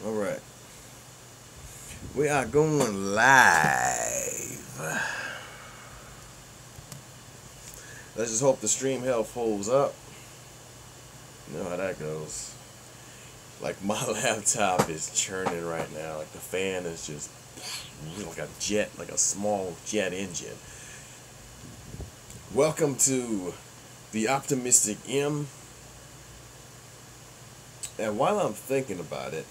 All right, we are going live. Let's just hope the stream health holds up. You know how that goes. Like my laptop is churning right now. Like the fan is just like a jet, like a small jet engine. Welcome to the Optimistic M. And while I'm thinking about it,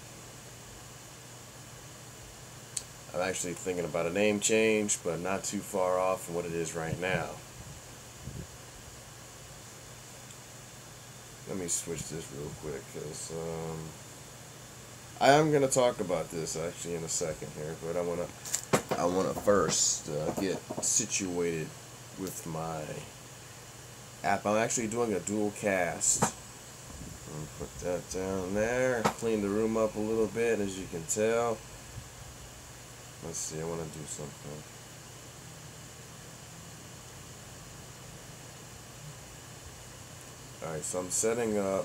I'm actually thinking about a name change, but not too far off from what it is right now. Let me switch this real quick, because I am gonna talk about this actually in a second here, but I wanna first get situated with my app. I'm actually doing a dual cast. Put that down there. Clean the room up a little bit, as you can tell. Let's see. I want to do something. All right, so I'm setting up.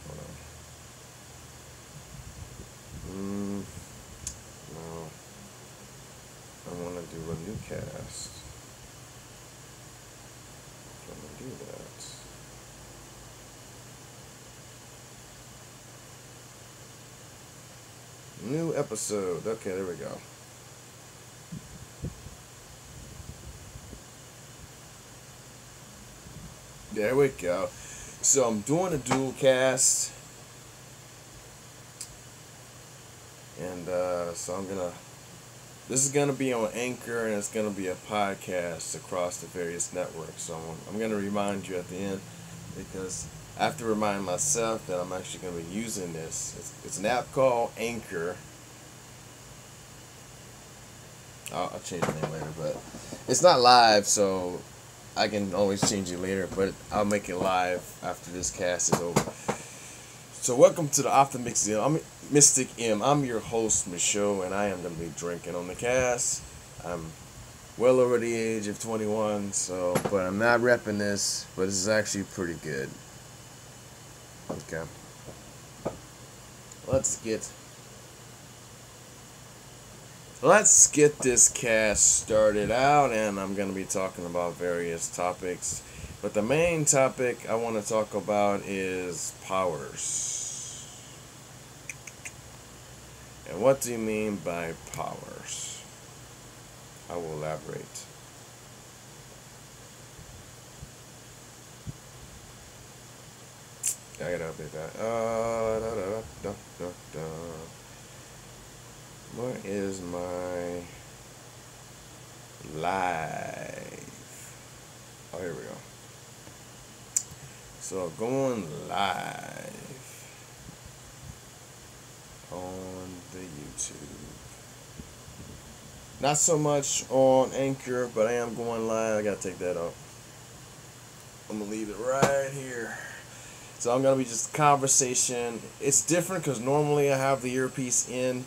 Hold on. No. I want to do a new cast. Can I do that? New episode. Okay, there we go. There we go. So I'm doing a dual cast. And so this is gonna be on Anchor, and it's gonna be a podcast across the various networks. So I'm gonna remind you at the end, because I have to remind myself that I'm actually gonna be using this. It's an app called Anchor. I'll change the name later, but it's not live, so I can always change it later. But I'll make it live after this cast is over. So welcome to the Optimistic M. I'm Mystic M. I'm your host, Michaud, and I am going to be drinking on the cast. I'm well over the age of 21, but I'm not repping this, but this is actually pretty good. Okay. Let's get this cast started out, and I'm going to be talking about various topics. But the main topic I want to talk about is powers. And what do you mean by powers? I will elaborate. I gotta update that. Where is my live? Oh, here we go. So going live on the YouTube. Not so much on Anchor, but I am going live. I gotta take that off. I'm gonna leave it right here. So I'm gonna be just conversation. It's different because normally I have the earpiece in,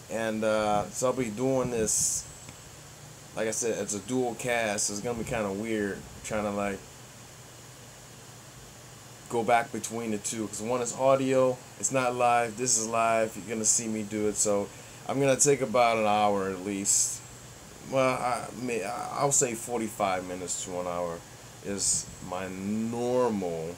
and so I'll be doing this. Like I said, it's a dual cast. So it's gonna be kind of weird trying to like go back between the two, because one is audio, it's not live. This is live. You're gonna see me do it. So I'm gonna take about an hour at least. Well, I'll say 45 minutes to an hour is my normal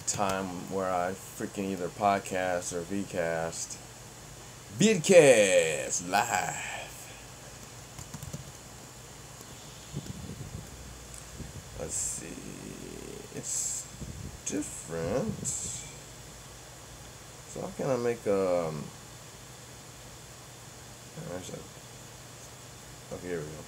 time where I freaking either podcast or vcast live. Let's see, it's different. So how can I make okay, here we go.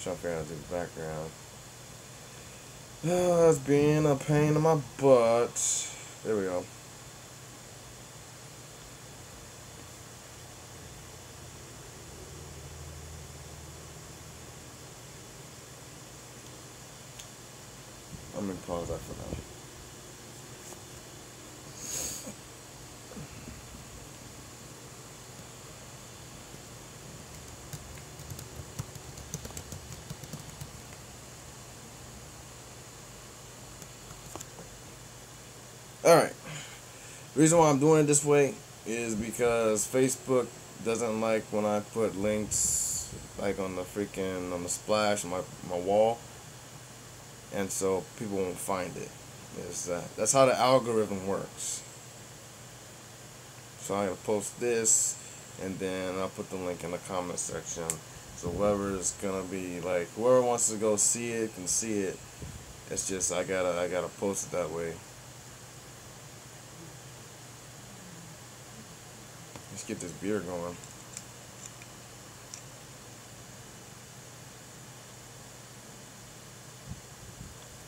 Trying to figure out how to do the background. Oh, that's being a pain in my butt. There we go. I'm gonna pause that for now. Alright. The reason why I'm doing it this way is because Facebook doesn't like when I put links like on the splash on my wall, and so people won't find it. That's how the algorithm works. So I'm gonna post this, and then I'll put the link in the comment section. So whoever's gonna be like, whoever wants to go see it can see it. It's just I gotta post it that way. Let's get this beer going.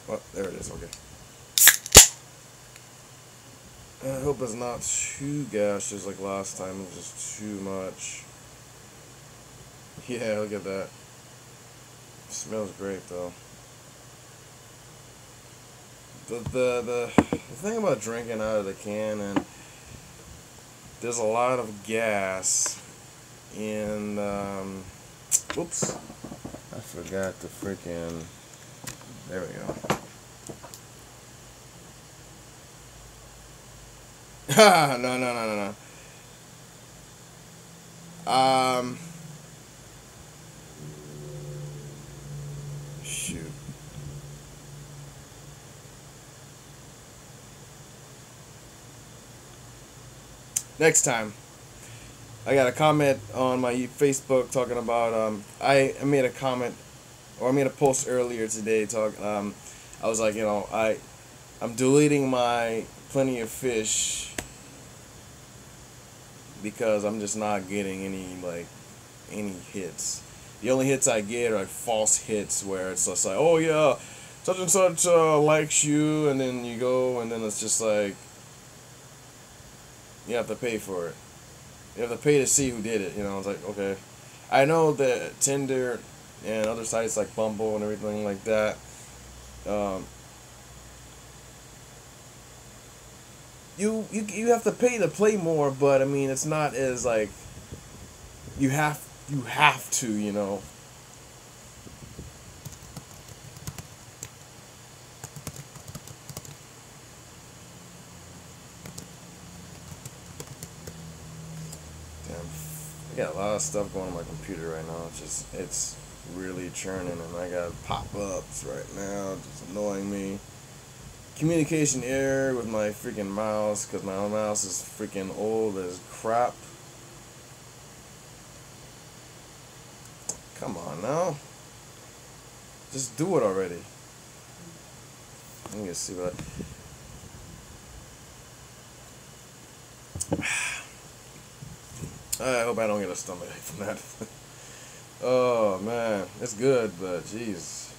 Oh, there it is. Okay. I hope it's not too gaseous like last time. It was just too much. Yeah, look at that. It smells great though. The thing about drinking out of the can, and there's a lot of gas in oops, I forgot the freaking, there we go. No. Shoot. Next time, I got a comment on my Facebook talking about I made a comment, or I made a post earlier today I was like, I'm deleting my Plenty of Fish because I'm just not getting any hits. The only hits I get are like false hits where it's just like, oh yeah, such and such likes you, and then you go, and then it's just like you have to pay for it. You have to pay to see who did it. It's like, okay. I know that Tinder and other sites like Bumble and everything like that, you have to pay to play more, but I mean it's not as like you have to. Damn, I got a lot of stuff going on my computer right now. It's really churning, and I got pop-ups right now, just annoying me. Communication error with my freaking mouse, because my mouse is freaking old as crap. Come on now. Just do it already. Let me see what I hope I don't get a stomachache from that. Oh man, it's good, but jeez.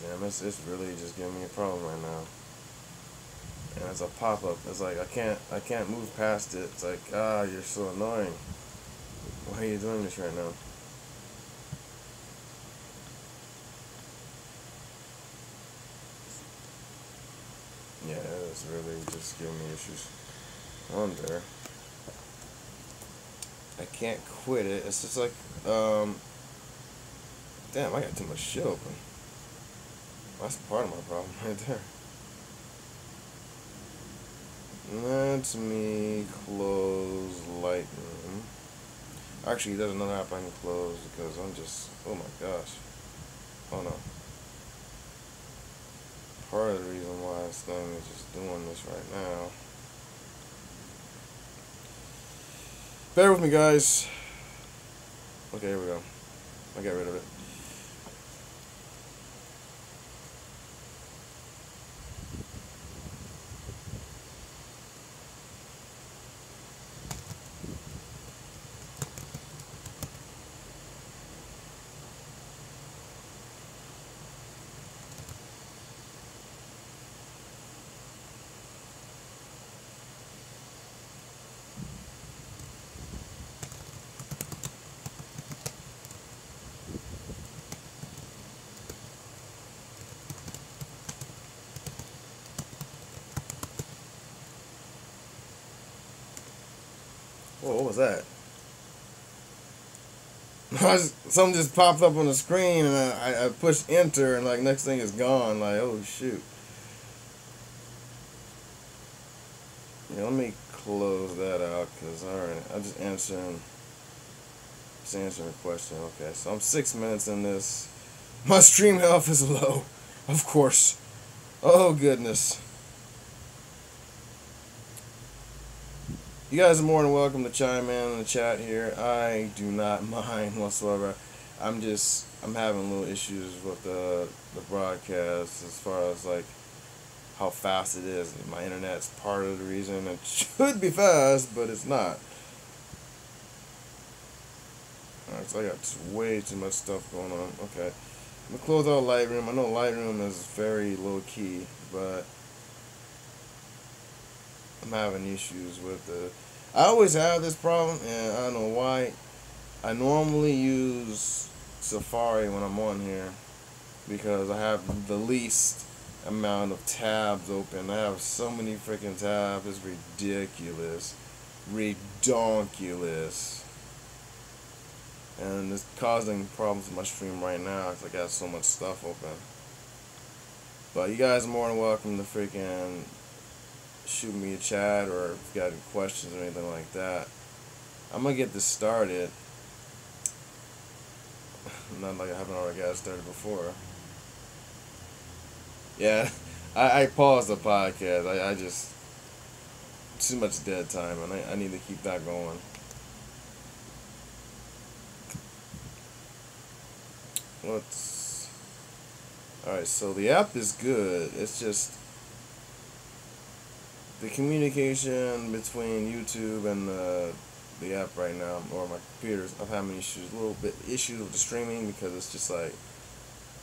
Damn, it's really just giving me a problem right now. And it's a pop-up. It's like I can't move past it. It's like, you're so annoying. Why are you doing this right now? Yeah, it's really just giving me issues. On there. I can't quit it. It's just like, damn, I got too much shit open. That's part of my problem right there. Let me close Lightroom. Actually, there's another app I can close because I'm just, oh my gosh. Oh no. Part of the reason why this thing is just doing this right now. Bear with me, guys. Okay, here we go. I got rid of it. Whoa, what was that? Something just popped up on the screen, and I pushed enter, and like next thing is gone. Like, oh shoot. Yeah, let me close that out, cause alright, I'm just answering a question. Okay, so I'm 6 minutes in this. My stream health is low, of course. Oh goodness. You guys are more than welcome to chime in the chat here. I do not mind whatsoever. I'm having little issues with the broadcast as far as like how fast it is. My internet's part of the reason. It should be fast, but it's not. Alright, so I got way too much stuff going on. Okay. I'm gonna close out Lightroom. I know Lightroom is very low key, but I'm having issues with the. I always have this problem, and I don't know why. I normally use Safari when I'm on here because I have the least amount of tabs open. I have so many freaking tabs. It's ridiculous. Redonkulous. And it's causing problems with my stream right now because I got so much stuff open. But you guys are more than welcome to freaking shoot me a chat, or if you got any questions or anything like that. I'm gonna get this started. Not like I haven't already got it started before. Yeah, I paused the podcast. I just too much dead time, and I need to keep that going. Alright, so the app is good. It's just the communication between YouTube and the app right now, or my computers, I'm having issues, a little bit issues with the streaming, because it's just like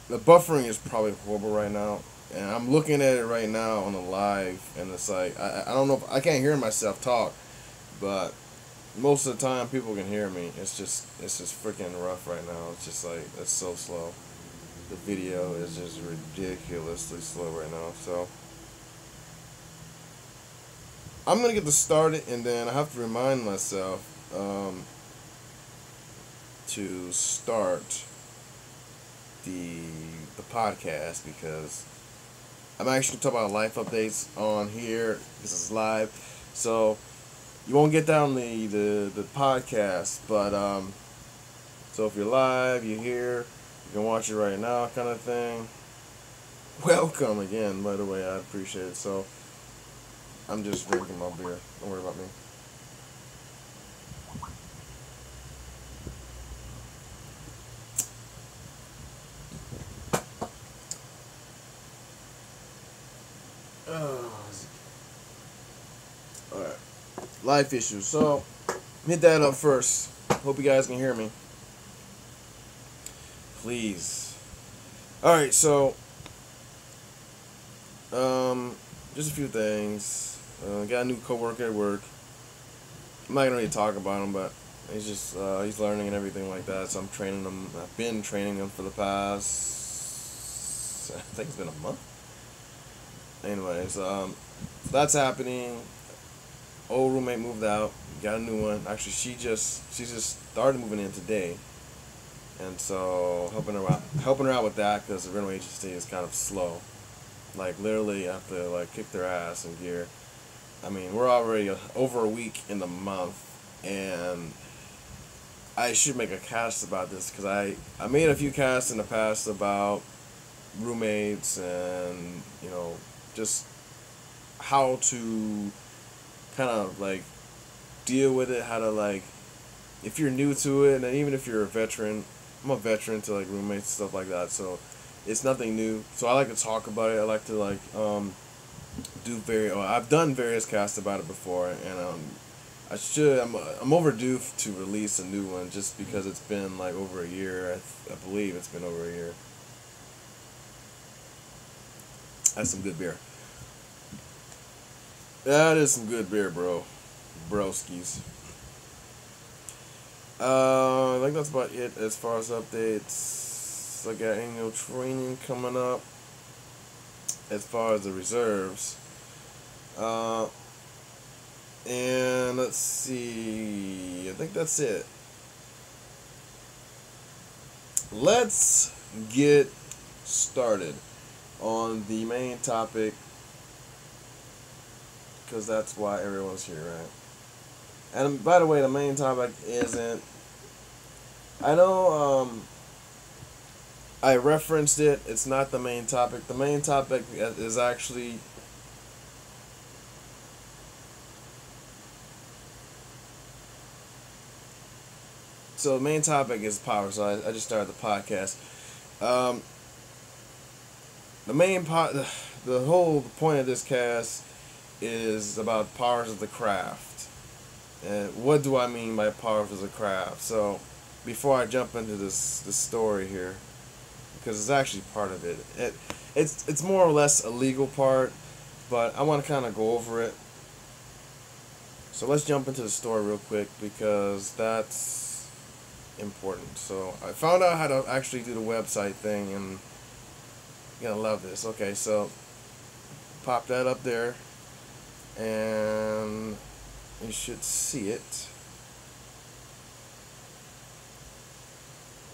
the buffering is probably horrible right now, and I'm looking at it right now on the live, and it's like I don't know if I can't hear myself talk, but most of the time people can hear me. It's just freaking rough right now. It's just like it's so slow. The video is just ridiculously slow right now. So I'm gonna get this started, and then I have to remind myself to start the podcast, because I'm actually talking about life updates on here. This is live, so you won't get that on the podcast. But so if you're live, you're here, you can watch it right now, kind of thing. Welcome again, by the way. I appreciate it. So I'm just drinking my beer. Don't worry about me. Alright. Life issues. So, hit that up first. Hope you guys can hear me. Please. Alright, so just a few things. Got a new coworker at work. I'm not gonna really talk about him, but he's just he's learning and everything like that. So I'm training him. I've been training him for the past, I think it's been a month. Anyways, so that's happening. Old roommate moved out. Got a new one. Actually, she just started moving in today, and so helping her out with that, because the rental agency is kind of slow. Like literally, I have to like kick their ass in gear. I mean, we're already over a week in the month, and I should make a cast about this, because I made a few casts in the past about roommates, and you know, just how to kind of like deal with it, how to like, if you're new to it, and even if you're a veteran. I'm a veteran to like roommates, stuff like that, so it's nothing new. So I like to talk about it. I like to like I've done various casts about it before, and I'm overdue to release a new one, just because it's been like over a year. I believe it's been over a year. That's some good beer. That is some good beer, bro. Broskies. I think that's about it as far as updates. I got annual training coming up. As far as the reserves, and let's see, I think that's it. let's get started on the main topic, because that's why everyone's here, right? And by the way, the main topic isn't. I know I referenced it. It's not the main topic. The main topic is actually. So the main topic is power. So I just started the podcast. The whole point of this cast is about powers of the craft. And what do I mean by powers of the craft? So before I jump into this story here, because it's actually part of it. It's more or less a legal part, but I want to kind of go over it. So let's jump into the story real quick, because that's important. So I found out how to actually do the website thing, and you're gonna love this. Okay, so pop that up there, and you should see it.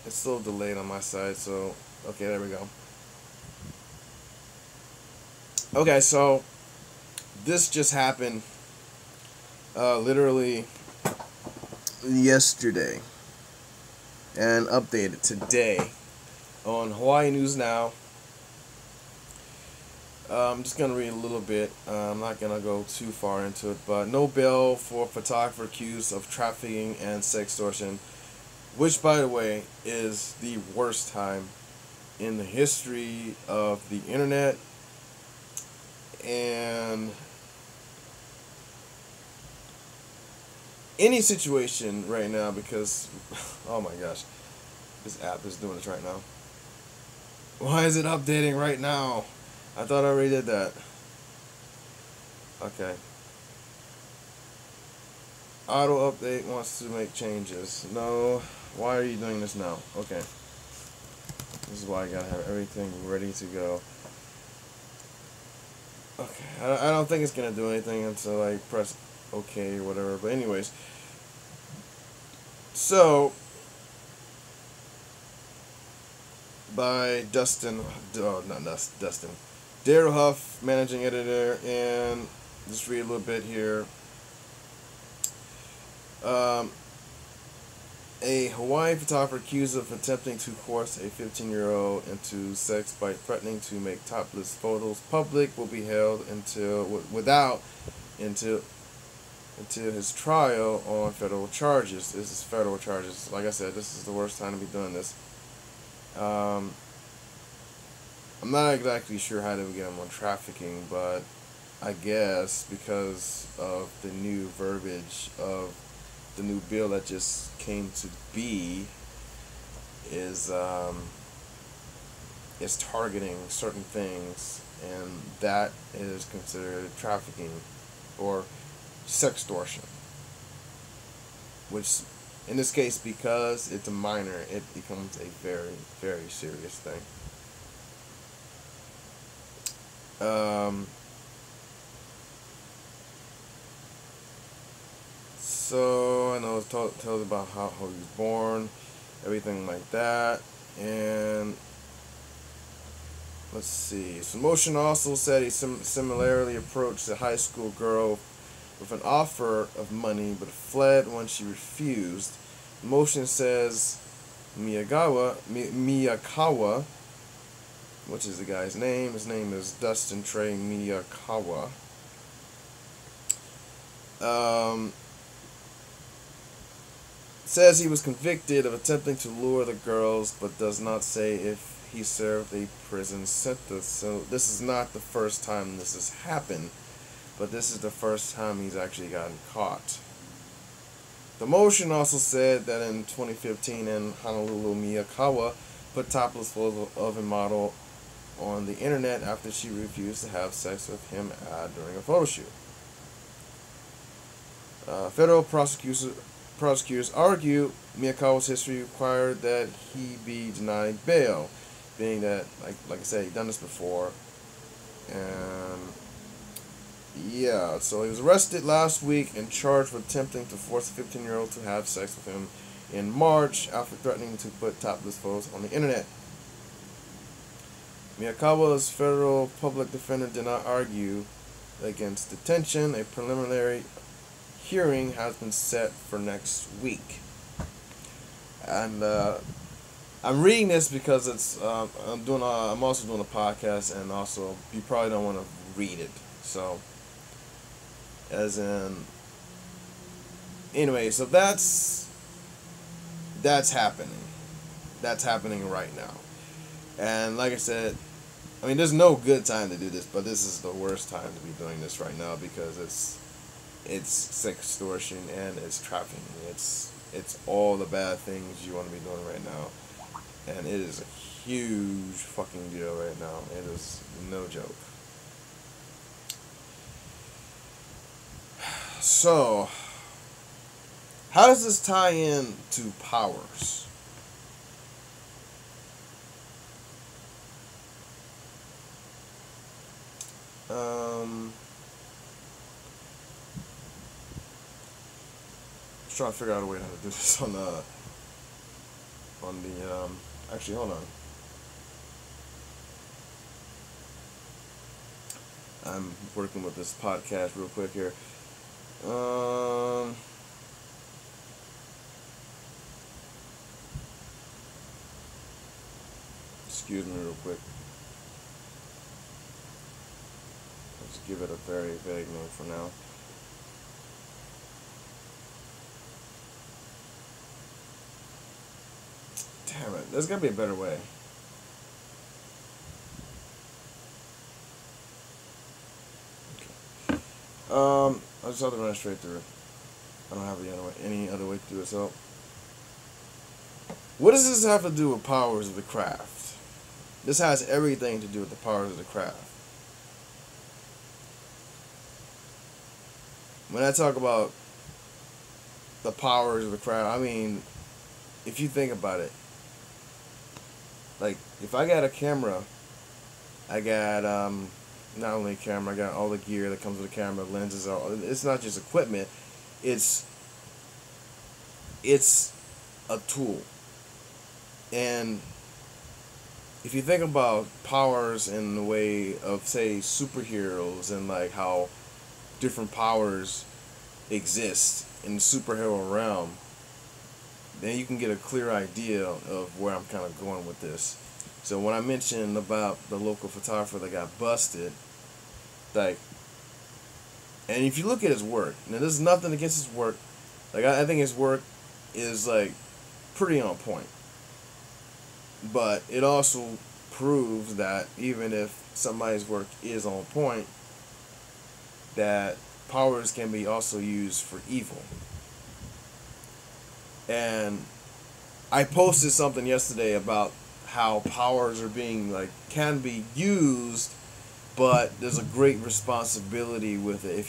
It's still delayed on my side, so okay, there we go. Okay, so this just happened literally yesterday, and updated today on Hawaii News Now. I'm just going to read a little bit. I'm not going to go too far into it, but no bail for photographer accused of trafficking and sextortion, which, by the way, is the worst time in the history of the internet. And any situation right now, because, oh my gosh, this app is doing this right now. Why is it updating right now? I thought I already did that. Okay. Auto update wants to make changes. No. Why are you doing this now? Okay. This is why I gotta have everything ready to go. Okay. I don't think it's gonna do anything until I press OK or whatever. But anyways. So, by Dustin. Oh, not Dustin. Daryl Huff, managing editor, and just read a little bit here. A Hawaii photographer accused of attempting to coerce a 15-year-old into sex by threatening to make topless photos public will be held until his trial on federal charges. This is federal charges. Like I said, this is the worst time to be doing this. I'm not exactly sure how to get him on trafficking, but I guess because of the new verbiage of the new bill that just came to be is targeting certain things, and that is considered trafficking or sextortion, which in this case, because it's a minor, it becomes a very, very serious thing. So I know it tells about how he was born, everything like that, and let's see. So Motion also said he similarly approached a high school girl with an offer of money, but fled when she refused. Motion says Miyakawa, which is the guy's name. His name is Dustin Trey Miyakawa. Says he was convicted of attempting to lure the girls, but does not say if he served a prison sentence. So this is not the first time this has happened, but this is the first time he's actually gotten caught. The Motion also said that in 2015 in Honolulu, Miyakawa put topless photos of a model on the internet after she refused to have sex with him during a photo shoot. Federal prosecutors argue Miyakawa's history required that he be denied bail, being that, like I said, he'd done this before. And so he was arrested last week and charged with attempting to force a 15-year-old to have sex with him in March after threatening to put topless photos on the internet. Miyakawa's federal public defender did not argue against detention. A preliminary hearing has been set for next week. And I'm reading this because it's I'm also doing a podcast, and also you probably don't want to read it. So anyway, so that's happening. That's happening right now. And like I said, I mean, there's no good time to do this, but this is the worst time to be doing this right now because it's extortion and it's trafficking. It's all the bad things you want to be doing right now, and it is a huge fucking deal right now. It is no joke. So, how does this tie in to powers? Trying to figure out a way how to do this on the actually, hold on. I'm working with this podcast real quick here. Excuse me real quick. Let's give it a very vague name for now. Damn it, there's gotta be a better way. Okay. I just have to run straight through it. I don't have any other way to do it. So, what does this have to do with powers of the craft? This has everything to do with the powers of the craft. When I talk about the powers of the craft, I mean, if you think about it, like, if I got a camera, I got not only a camera, I got all the gear that comes with the camera, lenses. It's not just equipment. It's a tool. And if you think about powers in the way of, say, superheroes, and like how different powers exist in the superhero realm, then you can get a clear idea of where I'm kind of going with this. So when I mentioned about the local photographer that got busted, like, and if you look at his work, now there's nothing against his work. Like, I think his work is like pretty on point. But it also proves that even if somebody's work is on point, that powers can be also used for evil. And I posted something yesterday about how powers are being, like, can be used, but there's a great responsibility with it.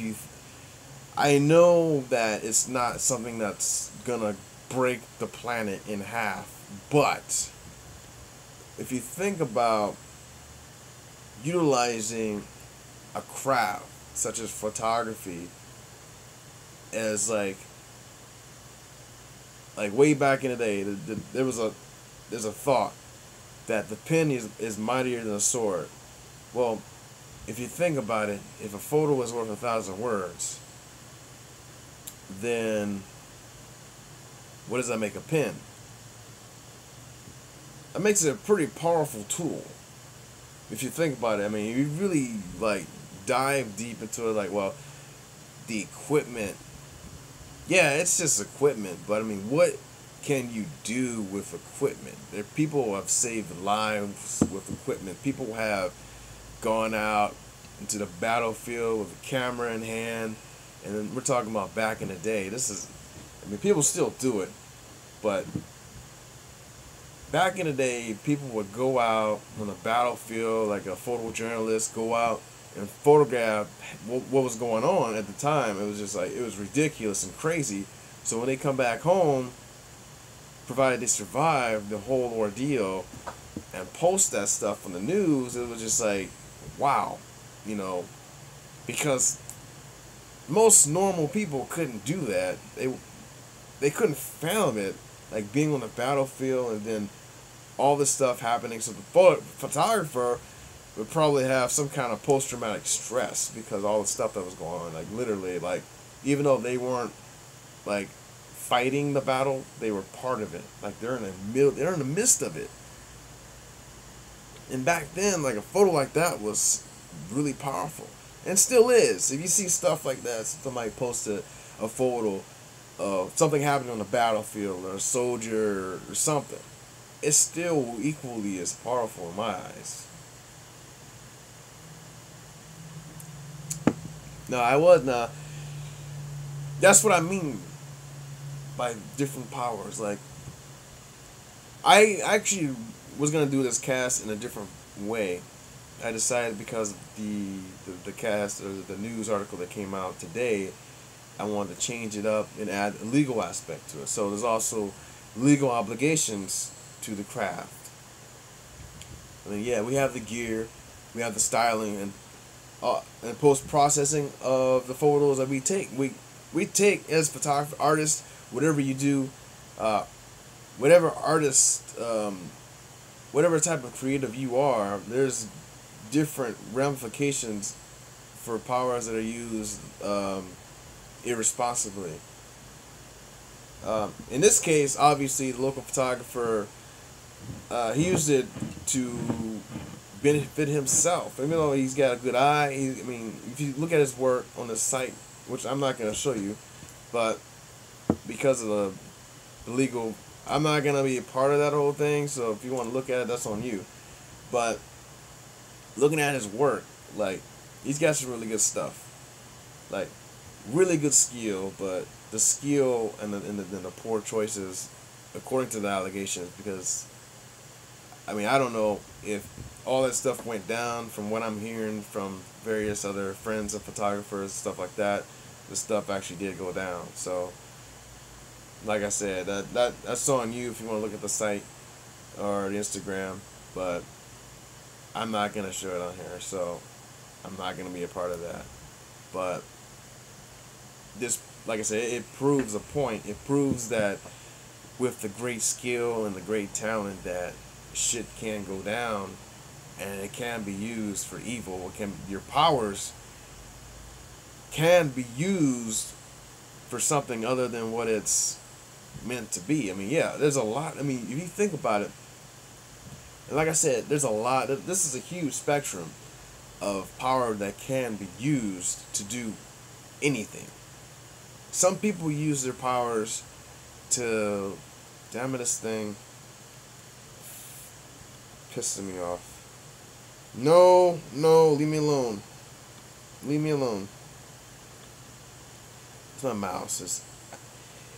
I know that it's not something that's gonna break the planet in half, but if you think about utilizing a craft such as photography as like way back in the day, there's a thought that the pen is mightier than a sword. Well, if you think about it, if a photo is worth 1,000 words, then what does that make a pen? That makes it a pretty powerful tool. If you think about it, I mean, you really like dive deep into it, like, well, the equipment, yeah, it's just equipment, but I mean, what can you do with equipment? There, people have saved lives with equipment. People have gone out into the battlefield with a camera in hand, and then we're talking about back in the day. I mean, people still do it, but back in the day, people would go out on the battlefield, like a photojournalist, go out and photograph what was going on at the time. It was just like, it was ridiculous and crazy. So when they come back home, provided they survived the whole ordeal and post that stuff on the news, it was just like, wow, you know, because most normal people couldn't do that. They couldn't fathom it like being on the battlefield and then all this stuff happening. So the photographer would probably have some kind of post-traumatic stress because all the stuff that was going on. Like literally, like even though they weren't like fighting the battle, they were part of it. Like they're in the midst of it. And back then, like a photo like that was really powerful, and still is. If you see stuff like that, somebody posted a photo of something happening on the battlefield or a soldier or something, it's still equally as powerful in my eyes. No, I was not. That's what I mean by different powers. Like, I actually was gonna do this cast in a different way. I decided because of the cast or the news article that came out today, I wanted to change it up and add a legal aspect to it. So there's also legal obligations to the craft. I mean, yeah, we have the gear, we have the styling, and post processing of the photos that we take. We take as photographer artists, whatever you do, whatever artist, whatever type of creative you are, there's different ramifications for powers that are used irresponsibly. In this case, obviously, the local photographer, he used it to benefit himself. Even though he's got a good eye, I mean, if you look at his work on the site, which I'm not going to show you, but because of the legal, I'm not going to be a part of that whole thing, so if you want to look at it, that's on you. But looking at his work, like, he's got some really good stuff. Like, really good skill, but the skill and the poor choices, according to the allegations, because, I mean, I don't know if all that stuff went down. From what I'm hearing from various other friends of photographers, stuff like that, the stuff actually did go down. So, like I said, that's on you if you want to look at the site or the Instagram, but I'm not going to show it on here, so I'm not going to be a part of that. But this, like I said, it proves a point. It proves that with the great skill and the great talent, that shit can go down and it can be used for evil. Your powers can be used for something other than what it's meant to be. I mean, yeah, there's a lot. I mean, if you think about it, and like I said, there's a lot. This is a huge spectrum of power that can be used to do anything. Some people use their powers to, damn it, this thing pissing me off. No, leave me alone. Leave me alone. It's my mouse.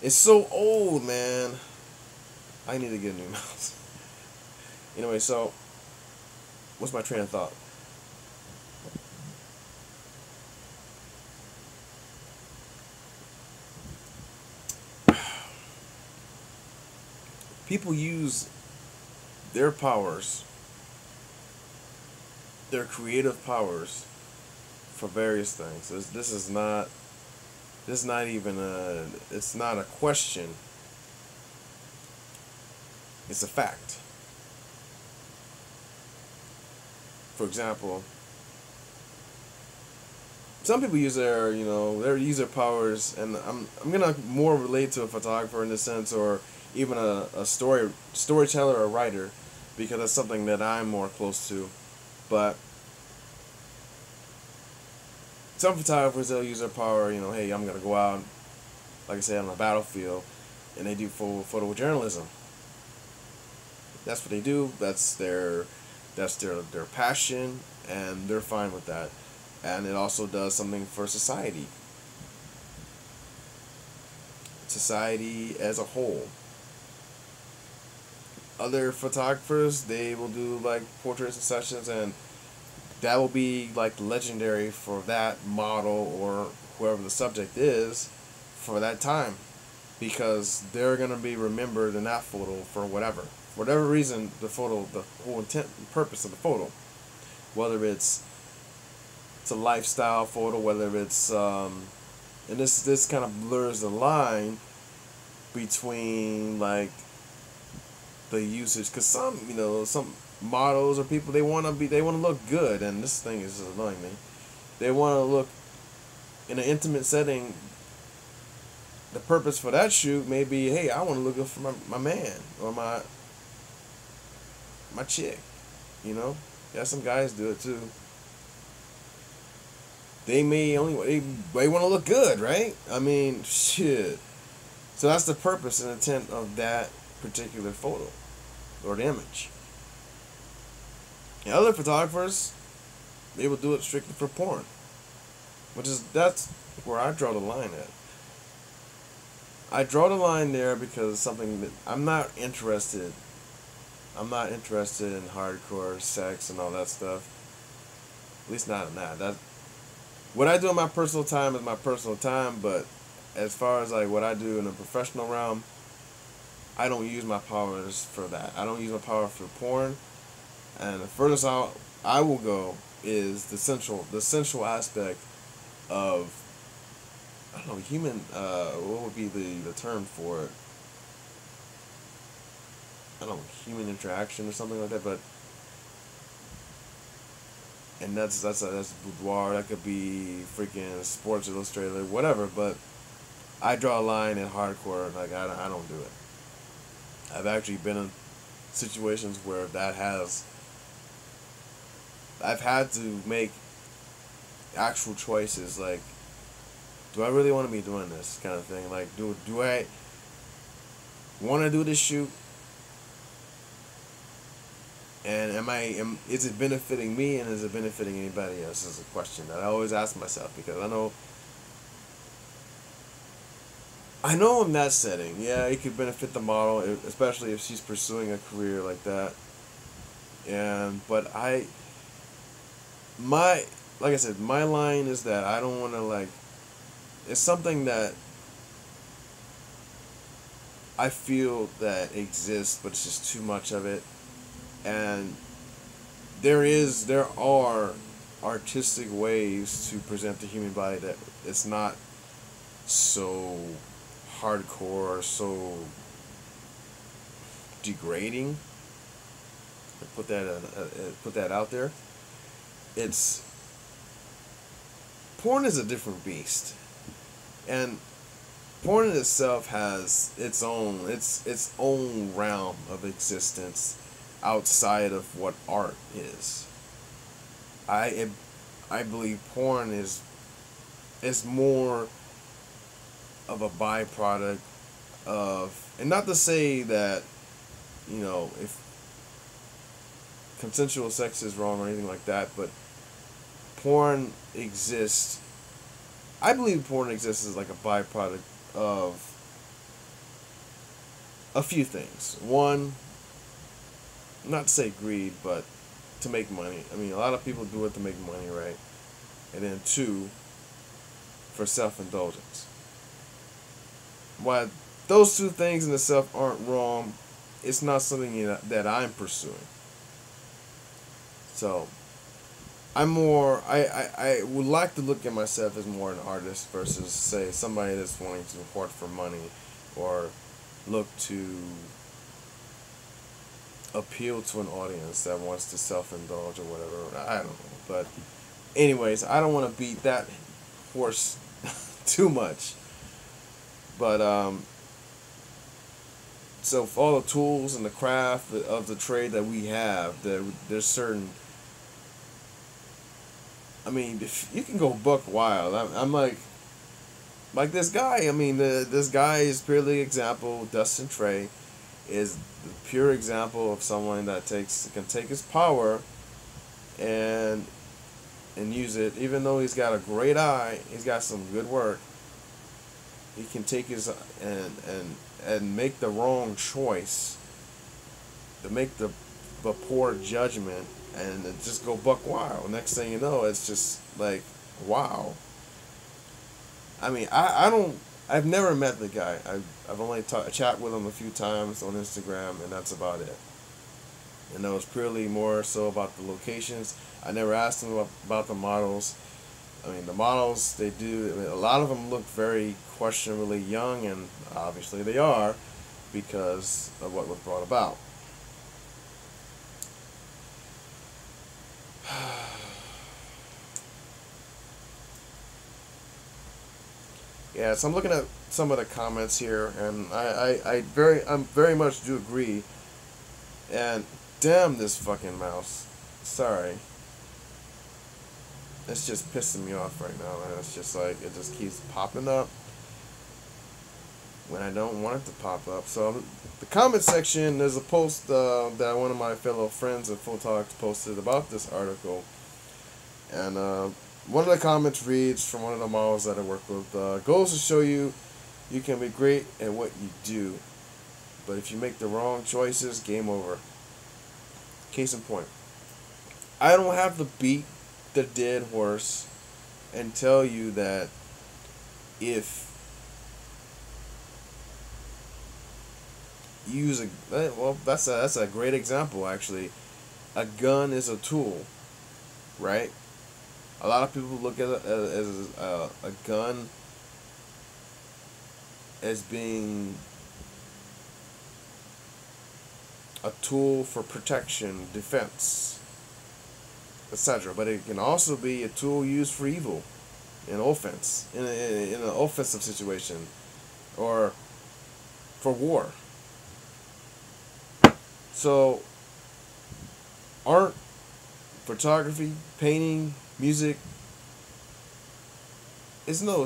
It's so old, man. I need to get a new mouse. Anyway, so what's my train of thought? People use their powers, their creative powers, for various things. This is not even a, it's not a question. It's a fact. For example, some people use their, their user powers, and I'm gonna more relate to a photographer in this sense, or even a storyteller or writer, because that's something that I'm more close to. But some photographers, they'll use their power, hey, I'm gonna go out, like I said, on a battlefield, and they do photojournalism. That's what they do. That's their passion, and they're fine with that. And it also does something for society as a whole. Other photographers, they will do like portraits and sessions, and that will be like legendary for that model or whoever the subject is for that time, because they're gonna be remembered in that photo for whatever reason. The photo, the whole intent and purpose of the photo, whether it's a lifestyle photo, whether it's and this kind of blurs the line between like the usage, because some models or people, they want to look good, and this thing is just annoying me. They want to look in an intimate setting. The purpose for that shoot may be, hey, I want to look good for my man or my chick. Yeah, some guys do it too. They want to look good, right? I mean, shit. So that's the purpose and intent of that particular photo or the image. And other photographers, they will do it strictly for porn, that's where I draw the line at. I draw the line there because it's something that I'm not interested. I'm not interested in hardcore sex and all that stuff. At least not in that. What I do in my personal time is my personal time, but as far as like what I do in the professional realm, I don't use my powers for that. I don't use my power for porn. And the furthest I will go is the central aspect of, I don't know, human, what would be the term for it? I don't know, human interaction or something like that, but, and that's boudoir, that could be freaking Sports Illustrated, whatever, but I draw a line in hardcore, like, I don't do it. I've actually been in situations where I've had to make actual choices, like, do I really want to be doing this kind of thing? Like, do I want to do this shoot? And is it benefiting me, and is it benefiting anybody else? Is a question that I always ask myself, because I know in that setting, yeah, it could benefit the model, especially if she's pursuing a career like that. But like I said, my line is that I don't want to, like, it's something that I feel that exists, but it's just too much of it. And there are artistic ways to present the human body that it's not so hardcore, so degrading. Put that out there. Porn is a different beast, and porn in itself has its own realm of existence outside of what art is. I believe porn is more of a byproduct of, and not to say that, if consensual sex is wrong or anything like that, but porn exists. I believe porn exists as like a byproduct of a few things. One, not to say greed, but to make money. I mean, a lot of people do it to make money, right? And then two, for self-indulgence. While those two things in itself aren't wrong, it's not something that I'm pursuing. So, I would like to look at myself as more an artist versus, say, somebody that's wanting to report for money or look to appeal to an audience that wants to self-indulge or whatever. I don't know. But anyways, I don't want to beat that horse too much. But, so for all the tools and the craft of the trade that we have, there's certain, I mean, if you can go buck wild. I'm like this guy. I mean, this guy is purely example. Dustin Trey is the pure example of someone that can take his power and use it. Even though he's got a great eye, he's got some good work. He can take his and make the wrong choice, to make the poor judgment, and just go buck wild. Next thing you know, it's just like, wow. I mean, I've never met the guy. I've only chat with him a few times on Instagram, and that's about it. And that was purely more so about the locations. I never asked him about the models. I mean, the models, a lot of them look very questionably young, and obviously they are, because of what was brought about. Yeah, so I'm looking at some of the comments here, and I'm very much do agree. And damn this fucking mouse. Sorry. It's just pissing me off right now, man. It's just like, it just keeps popping up when I don't want it to pop up. So the comment section, there's a post that one of my fellow friends at Photog posted about this article, and one of the comments reads from one of the models that I work with, goes to show you you can be great at what you do, but if you make the wrong choices, game over. Case in point, I don't have to beat the dead horse and tell you that if you use well, that's a great example actually. A gun is a tool, right? A lot of people look at it as a gun as being a tool for protection, defense, etc. But it can also be a tool used for evil, in offense, in an offensive situation, or for war. So, art, photography, painting, music, there's no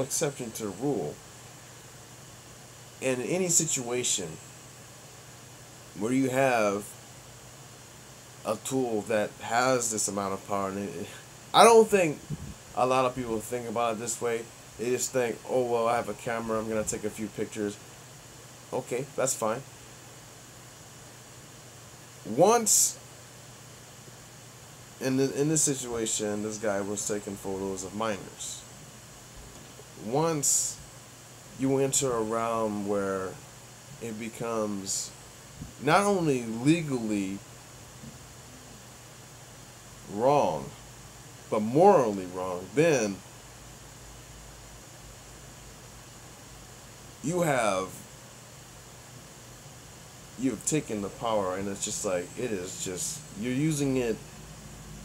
exception to the rule. And in any situation where you have a tool that has this amount of power, and I don't think a lot of people think about it this way. They just think, oh well, I have a camera, I'm gonna take a few pictures. Okay, that's fine. Once in this situation, this guy was taking photos of minors. Once you enter a realm where it becomes not only legally wrong, but morally wrong, then you've taken the power, and it's just like, it is just, you're using it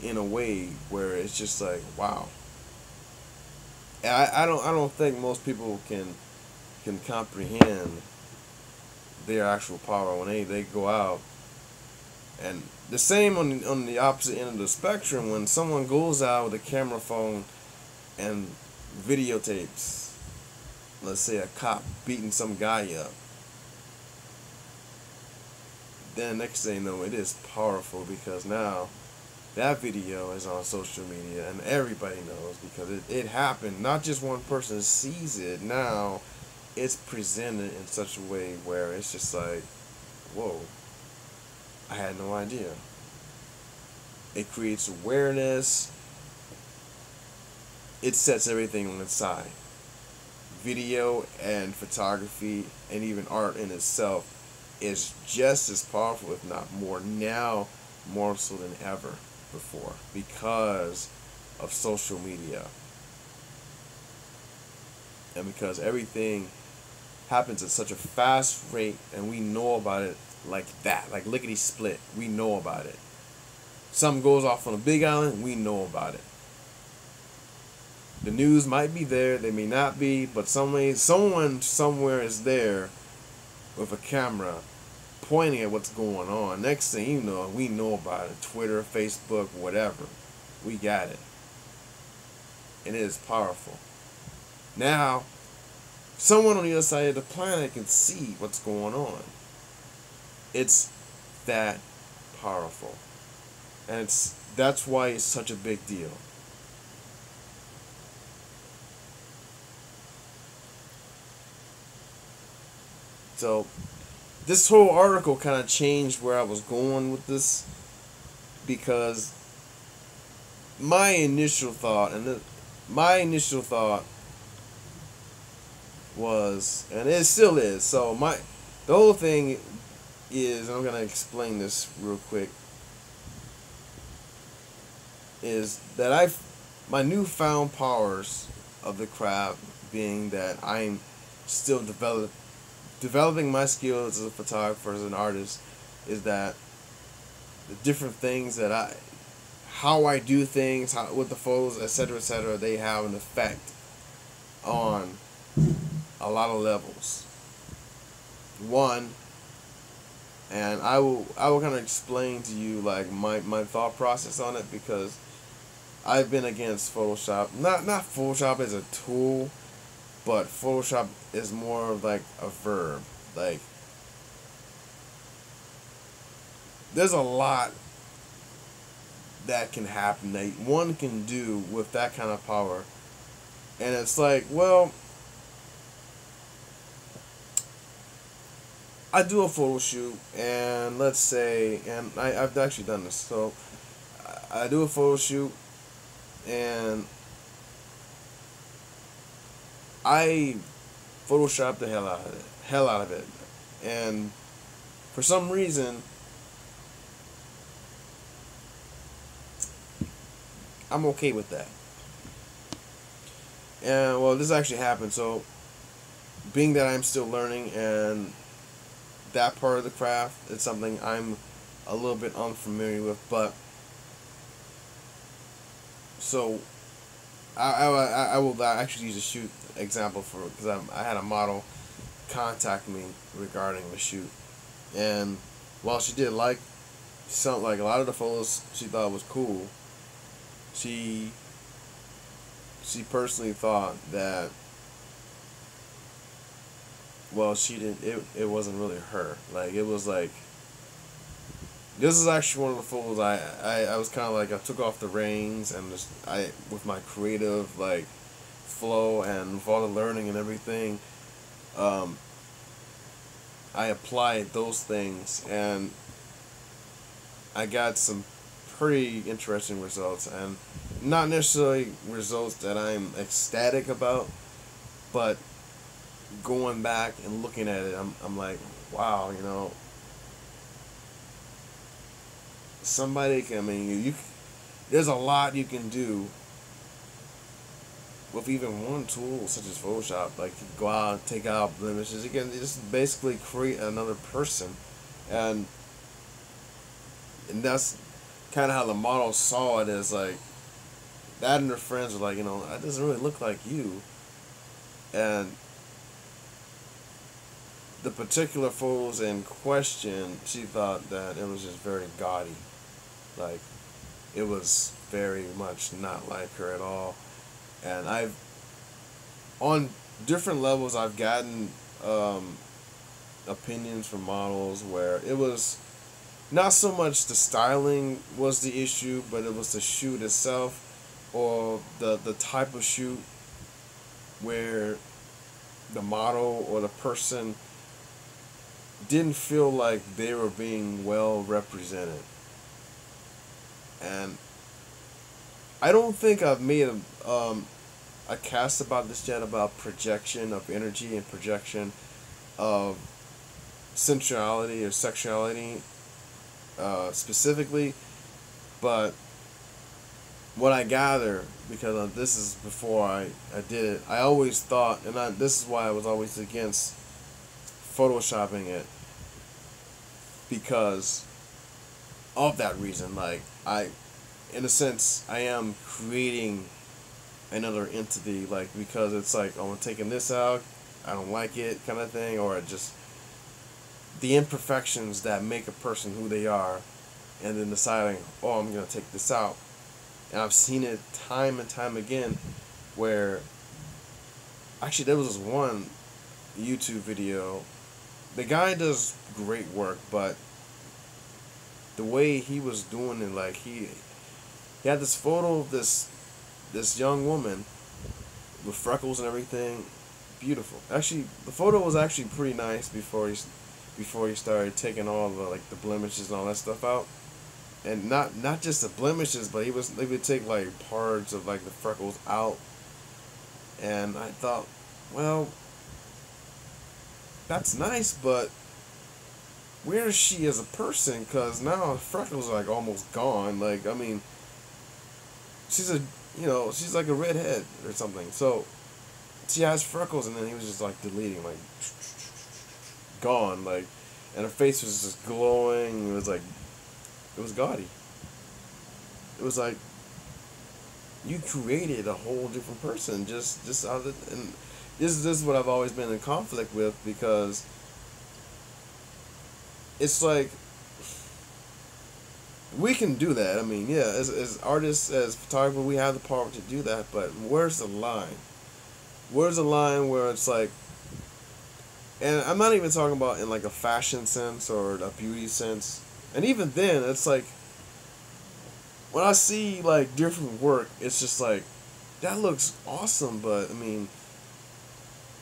in a way where it's just like, wow. And I don't think most people can comprehend their actual power when they go out. And the same on the opposite end of the spectrum, when someone goes out with a camera phone and videotapes, let's say a cop beating some guy up, then next thing you know, it is powerful, because now that video is on social media and everybody knows, because it happened. Not just one person sees it, now it's presented in such a way where it's just like, whoa, I had no idea. It creates awareness. It sets everything on its side. Video and photography and even art in itself is just as powerful, if not more, now more so than ever before, because of social media, and because everything happens at such a fast rate, and we know about it like that, like lickety split. We know about it. Something goes off on a big island, we know about it. The news might be there, they may not be, but someone somewhere is there with a camera pointing at what's going on. Next thing you know, we know about it. Twitter, Facebook, whatever. We got it. And it is powerful. Now, someone on the other side of the planet can see what's going on. It's that powerful. And that's why it's such a big deal. So, this whole article kind of changed where I was going with this, because my initial thought was, and it still is, so the whole thing is, and I'm going to explain this real quick, is that my newfound powers of the craft being that I'm still developing my skills as a photographer, as an artist, is that the different things that how I do things, with the photos, etc., they have an effect on a lot of levels. One, and I will kind of explain to you like my thought process on it, because I've been against Photoshop. Not Photoshop as a tool, but Photoshop is more of like a verb. Like, there's a lot that can happen that one can do with that kind of power. And it's like, well, I do a photo shoot, and let's say, and I've actually done this. So I do a photo shoot, and I Photoshop the hell out of it, and for some reason, I'm okay with that. And well, this actually happened. So, being that I'm still learning, and that part of the craft is something I'm a little bit unfamiliar with, but so I will actually use a shoot example because I had a model contact me regarding the shoot, and while she did like a lot of the photos she thought was cool, she personally thought that, well, she didn't, it wasn't really her. Like, it was like, this is actually one of the photos I was kind of like, I took off the reins, and just, with my creative, like, flow, and with all the learning and everything, I applied those things, and I got some pretty interesting results, and not necessarily results that I'm ecstatic about, but going back and looking at it, I'm like, wow, you know, somebody can, I mean, you there's a lot you can do with even one tool such as Photoshop. Like, you go out, take out blemishes, you can just basically create another person, and that's kind of how the model saw it, as like, that and her friends were like, you know, that doesn't really look like you. And the particular photos in question, she thought that it was just very gaudy. Like, it was very much not like her at all. And on different levels, I've gotten opinions from models where it was not so much the styling was the issue, but it was the shoot itself, or the type of shoot where the model or the person didn't feel like they were being well represented. And I don't think I've made a cast about this yet, about projection of energy and projection of sensuality or sexuality specifically, but what I gather, because this is before I did it, I always thought, and this is why I was always against photoshopping it, because of that reason. Like, in a sense, I am creating another entity, like, because it's like, oh, I'm taking this out, I don't like it, kind of thing, or just the imperfections that make a person who they are, and then deciding, oh, I'm going to take this out. And I've seen it time and time again, where, actually, there was this one YouTube video. The guy does great work, but the way he was doing it, like, he had this photo of this young woman with freckles and everything, beautiful. Actually, the photo was actually pretty nice before he started taking all the, like, the blemishes and all that stuff out. And not just the blemishes, but they would take, like, parts of, like, the freckles out. And I thought, well, that's nice, but where is she as a person? Because now her freckles are, like, almost gone. Like, I mean, she's like a redhead or something. So she has freckles, and then he was just like deleting, like gone, like, and her face was just glowing. It was like, it was gaudy. It was like, you created a whole different person just out of it. And this is what I've always been in conflict with, because it's like, we can do that. I mean, yeah, as artists, as photographers, we have the power to do that, but where's the line? Where's the line where it's like, and I'm not even talking about in like a fashion sense or a beauty sense, and even then, it's like, when I see like different work, it's just like, that looks awesome, but I mean,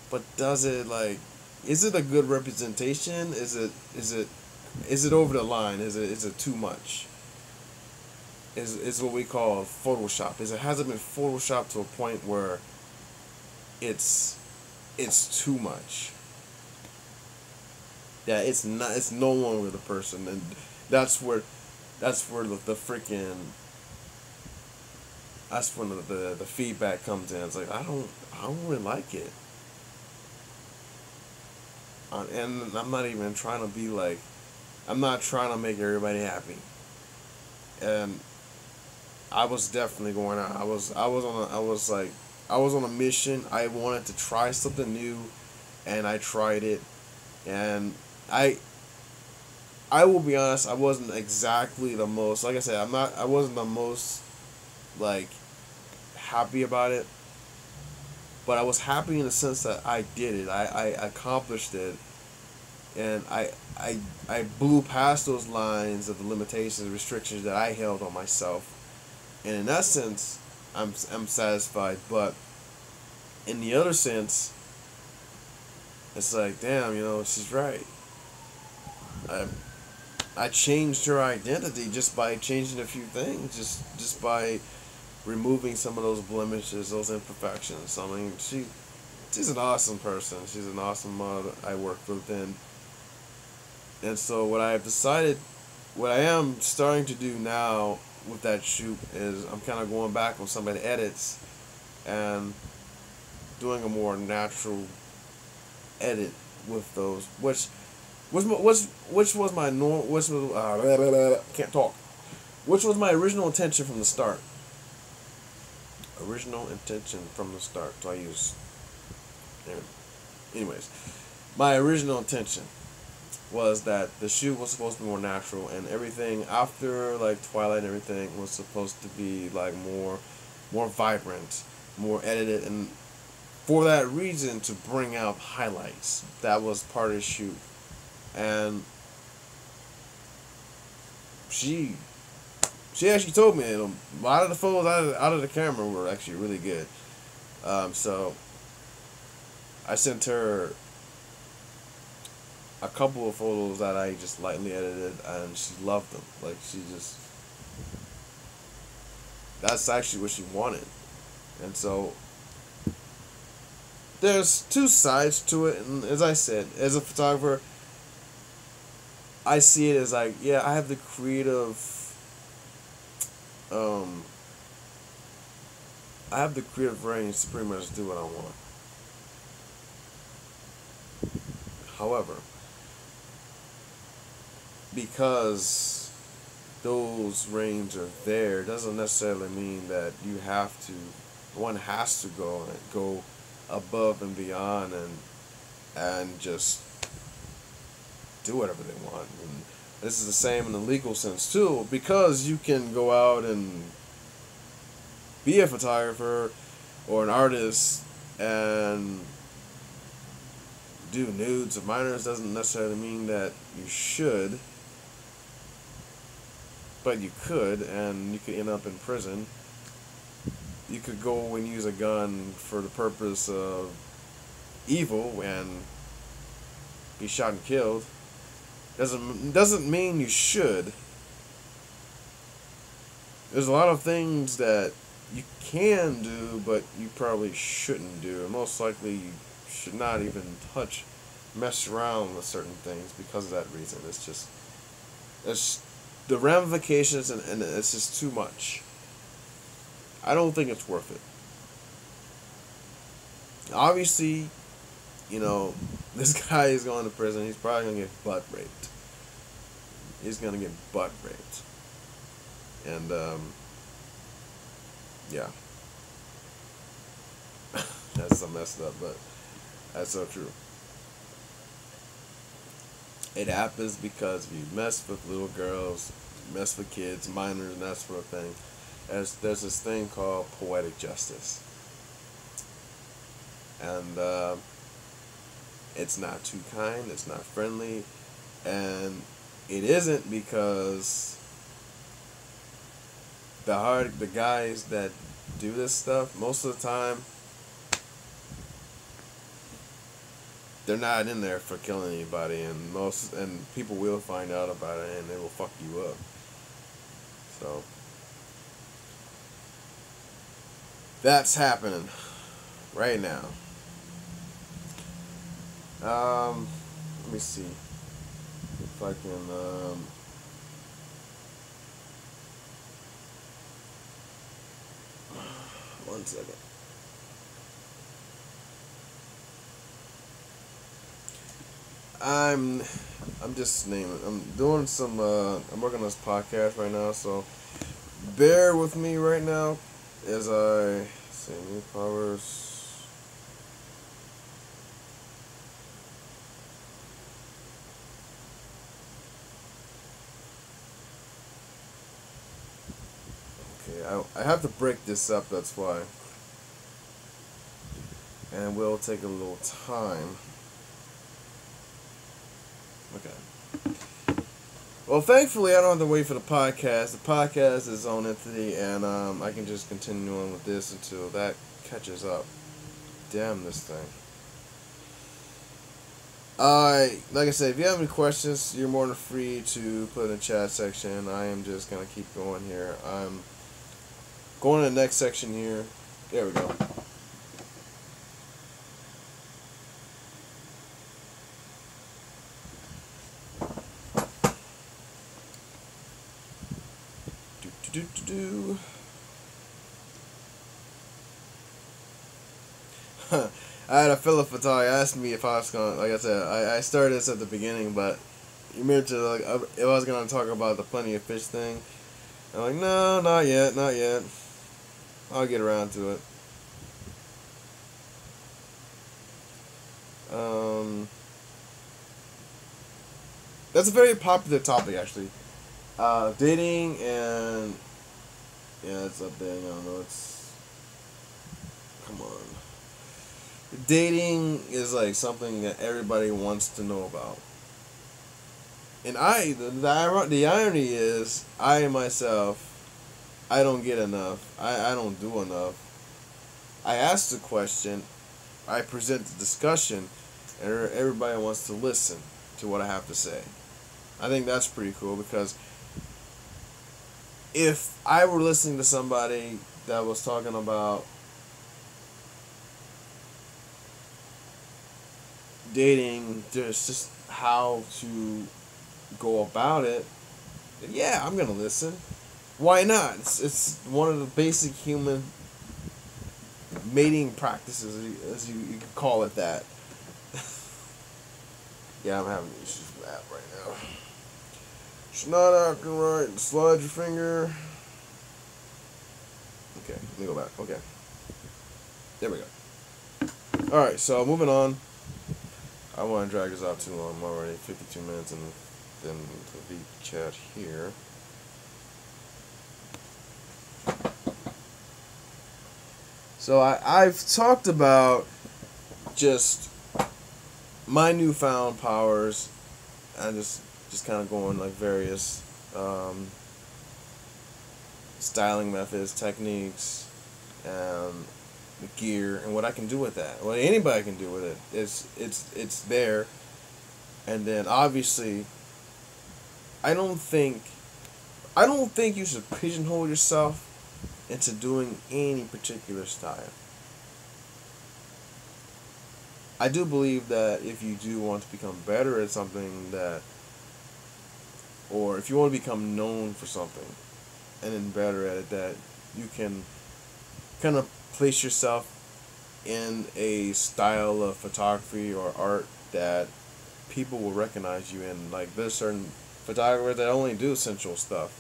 but does it, like, is it a good representation? Is it over the line? Is it too much? Is what we call Photoshop. Has it been Photoshopped to a point where it's too much? Yeah, it's not. It's no longer the person, and that's where the freaking. That's when the feedback comes in. It's like, I don't really like it, and I'm not even trying to be like, I'm not trying to make everybody happy, and I was definitely going out. I was on a mission. I wanted to try something new, and I tried it, and I will be honest. I wasn't exactly the most, like I said, I wasn't the most like happy about it, but I was happy in the sense that I did it. I accomplished it, and I blew past those lines of the limitations, restrictions that I held on myself. And in that sense, I'm satisfied. But in the other sense, it's like, damn, she's right. I changed her identity just by changing a few things, just by removing some of those blemishes, those imperfections. I mean, she's an awesome person. She's an awesome model I worked with, and so what I am starting to do now with that shoot is I'm kind of going back on some of the edits and doing a more natural edit with those, which was my can't talk, which was my original intention from the start. So I use, anyways, my original intention was that the shoot was supposed to be more natural, and everything after like Twilight and everything was supposed to be like more vibrant, more edited, and for that reason to bring out highlights. That was part of the shoot, and she actually told me a lot of the photos out of the camera were actually really good. So I sent her a couple of photos that I just lightly edited, and she loved them. Like, that's actually what she wanted. And so there's two sides to it, and as I said, as a photographer, I see it as like, yeah, I have the creative range to pretty much do what I want. However, because those range are there, doesn't necessarily mean that one has to go above and beyond and just do whatever they want. And this is the same in the legal sense too, because you can go out and be a photographer or an artist and do nudes or minors, doesn't necessarily mean that you should, but you could, and you could end up in prison. You could go and use a gun for the purpose of evil and be shot and killed. Doesn't mean you should. There's a lot of things that you can do, but you probably shouldn't do. And most likely you should not even mess around with certain things because of that reason. It's the ramifications, and it's just too much. I don't think it's worth it. Obviously, you know, this guy is going to prison. He's probably gonna get butt raped. He's gonna get butt raped, and yeah, that's so messed up, but that's so true. It happens because you mess with little girls, mess with kids, minors, and that sort of thing. There's this thing called poetic justice, and it's not too kind, it's not friendly, and it isn't because the guys that do this stuff most of the time, they're not in there for killing anybody, and people will find out about it and they will fuck you up. So that's happening right now. Let me see if I can. 1 second. I'm just naming. I'm doing some. I'm working on this podcast right now, so bear with me right now as I say new powers. Okay, I have to break this up. That's why, and it will take a little time. Okay. Well, thankfully, I don't have to wait for the podcast. The podcast is its own entity, and I can just continue on with this until that catches up. Damn this thing. Like I said, if you have any questions, you're more than free to put in the chat section. I am just gonna keep going here. I'm going to the next section here. There we go. I had a fellow Photog asked me if I was gonna, like I said, I started this at the beginning, but you mentioned like if I was gonna talk about the plenty of fish thing. I'm like, no, not yet, not yet. I'll get around to it. That's a very popular topic, actually. Dating and yeah, it's up there. I don't know. It's come on. Dating is like something that everybody wants to know about. And the irony is, I myself, I don't get enough. I don't do enough. I ask the question, I present the discussion, and everybody wants to listen to what I have to say. I think that's pretty cool because if I were listening to somebody that was talking about dating, just how to go about it, yeah, I'm gonna listen. Why not? It's one of the basic human mating practices, as you could call it that. Yeah, I'm having issues with that right now. It's not acting right. Slide your finger. Okay, let me go back. Okay. There we go. Alright, so moving on. I don't want to drag this out too long. I'm already 52 minutes and then the vChat here. So I've talked about just my newfound powers and just kind of going like various styling methods, techniques, the gear, and what I can do with that. What anybody can do with it. It's there. And then obviously, I don't think you should pigeonhole yourself into doing any particular style. I do believe that if you do want to become better at something or if you want to become known for something and then better at it, that you can kind of place yourself in a style of photography or art that people will recognize you in. Like there's certain photographers that only do sensual stuff,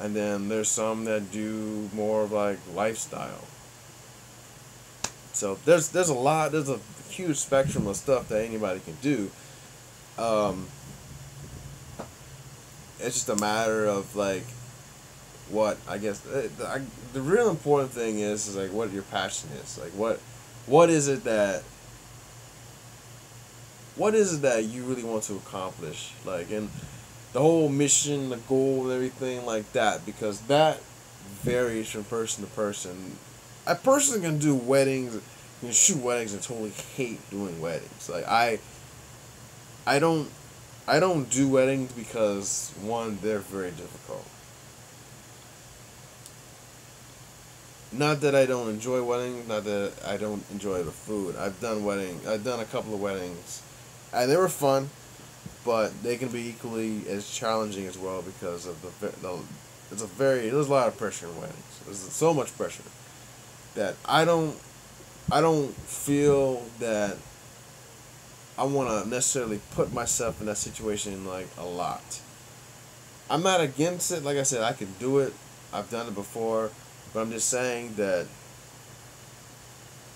and then there's some that do more of like lifestyle. So there's a huge spectrum of stuff that anybody can do. Um, it's just a matter of like what I guess the real important thing is like what your passion is. Like what is it that you really want to accomplish? Like, and the whole mission, the goal, and everything like that, because that varies from person to person. A person can do weddings, can shoot weddings, and totally hate doing weddings. Like I don't, I don't do weddings because one, they're very difficult. Not that I don't enjoy weddings, not that I don't enjoy the food. I've done a couple of weddings, and they were fun, but they can be equally as challenging as well because of there's a lot of pressure in weddings. There's so much pressure that I don't feel that I want to necessarily put myself in that situation like a lot. I'm not against it. Like I said, I can do it. I've done it before, but I'm just saying that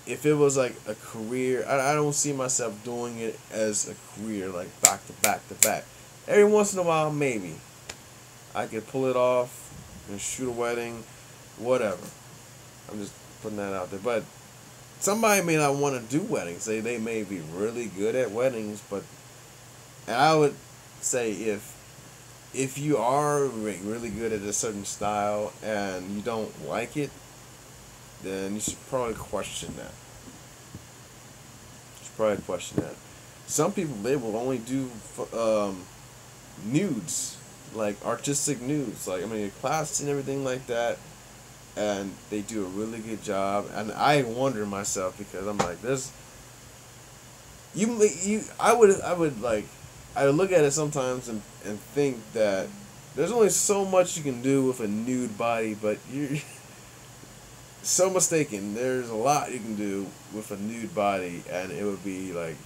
if it was like a career, I don't see myself doing it as a career, like back to back to back. Every once in a while, maybe I could pull it off and shoot a wedding, whatever. I'm just putting that out there. But somebody may not want to do weddings. They may be really good at weddings, but and I would say if you are really good at a certain style and you don't like it, then you should probably question that. You should probably question that. Some people, they will only do nudes, like artistic nudes, like I mean class and everything like that, and they do a really good job. And I wonder myself because I'm like, there's you I would look at it sometimes and think that there's only so much you can do with a nude body, but you're so mistaken. There's a lot you can do with a nude body, and it would be like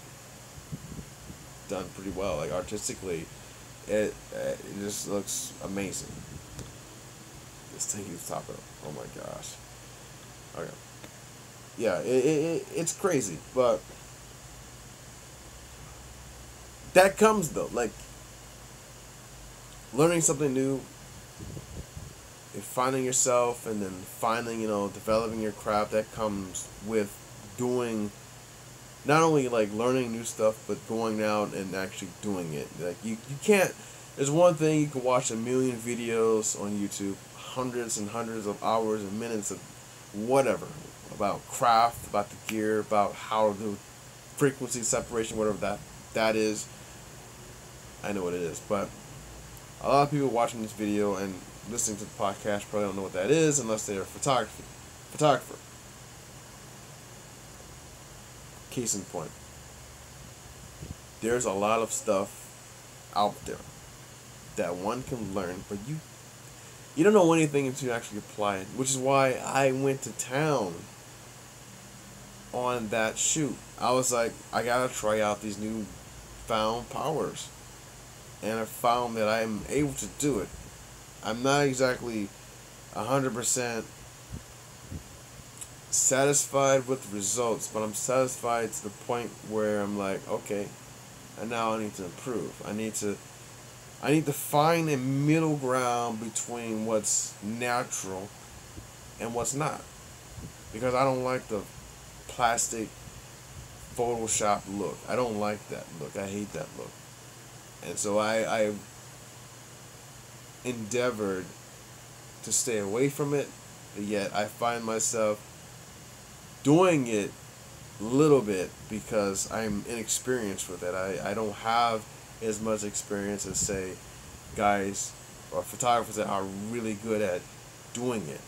done pretty well, like artistically. It just looks amazing. This thing keeps talking. Oh my gosh. Okay. Yeah, it's crazy, but that comes though, like learning something new, and finding yourself, and then finding, developing your craft. That comes with doing, not only like learning new stuff, but going out and actually doing it. Like you can't. There's one thing, you can watch a million videos on YouTube, hundreds and hundreds of hours and minutes of whatever about craft, about the gear, about how the frequency separation, whatever that is. I know what it is, but a lot of people watching this video and listening to the podcast probably don't know what that is unless they're a photographer. Case in point, there's a lot of stuff out there that one can learn, but you don't know anything until you actually apply it, which is why I went to town on that shoot. I was like, I gotta try out these new found powers, and I found that I'm able to do it. I'm not exactly 100% satisfied with the results, but I'm satisfied to the point where I'm like, okay, and now I need to improve. I need to find a middle ground between what's natural and what's not, because I don't like the plastic Photoshop look. I don't like that look. I hate that look. And so I endeavored to stay away from it, yet I find myself doing it a little bit because I'm inexperienced with it. I don't have as much experience as, say, guys or photographers that are really good at doing it.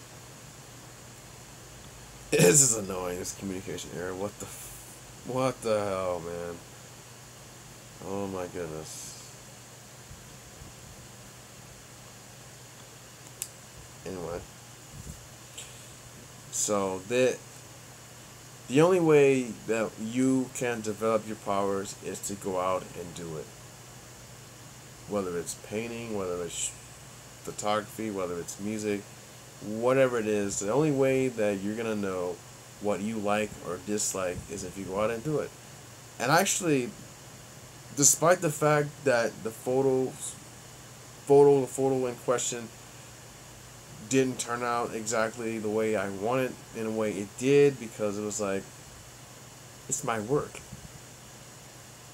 This is annoying, this communication error. What the hell, man? Oh my goodness. Anyway, so The only way that you can develop your powers is to go out and do it. Whether it's painting, whether it's photography, whether it's music, whatever it is, the only way that you're going to know what you like or dislike is if you go out and do it. And actually, despite the fact that the photo in question didn't turn out exactly the way I wanted, in a way it did, because it was like, it's my work.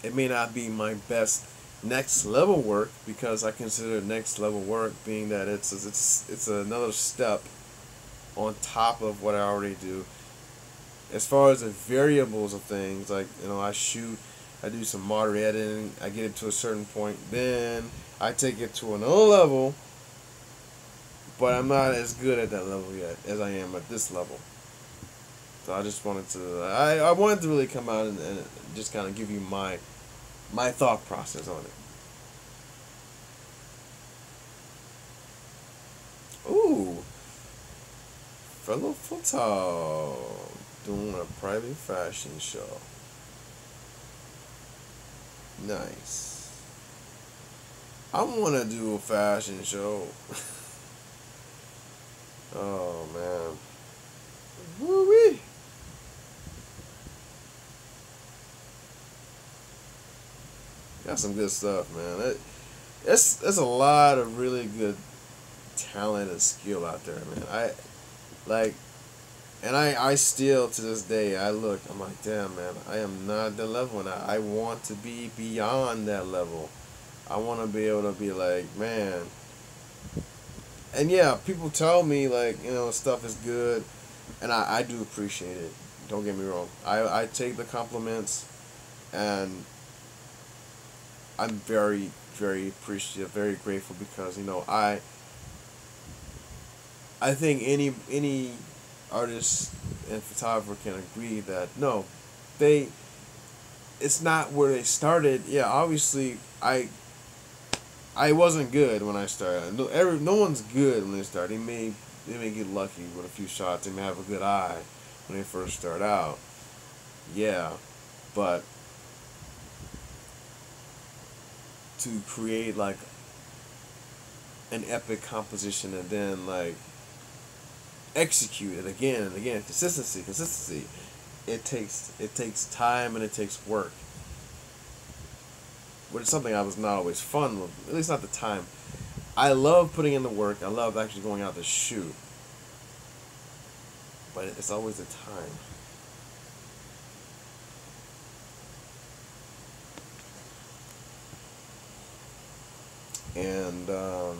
It may not be my best next level work, because I consider next level work being that it's another step on top of what I already do. As far as the variables of things, like, I shoot, I do some moderate editing, I get it to a certain point, then I take it to another level, but I'm not as good at that level yet as I am at this level. So I just wanted to, I wanted to really come out and just kind of give you my thought process on it. Ooh, fellow Photog doing a private fashion show. Nice. I want to do a fashion show. Oh man. Woo-wee. Got some good stuff, man. There's a lot of really good talent and skill out there, man. I still, to this day, I'm like, damn, man, I am not at that level, and I want to be beyond that level. I want to be able to be like, man. And yeah, people tell me, like, stuff is good, and I do appreciate it. Don't get me wrong. I take the compliments, and I'm very, very appreciative, very grateful, because, I think any artist and photographer can agree that no, it's not where they started. Yeah, obviously I wasn't good when I started. No one's good when they start. They may get lucky with a few shots. They may have a good eye when they first start out. Yeah, but to create like an epic composition and then like execute it again and again, consistency. It takes time and it takes work. Which is something I was not always fun with, at least not the time. I love putting in the work. I love actually going out to shoot. But it's always the time. And I'm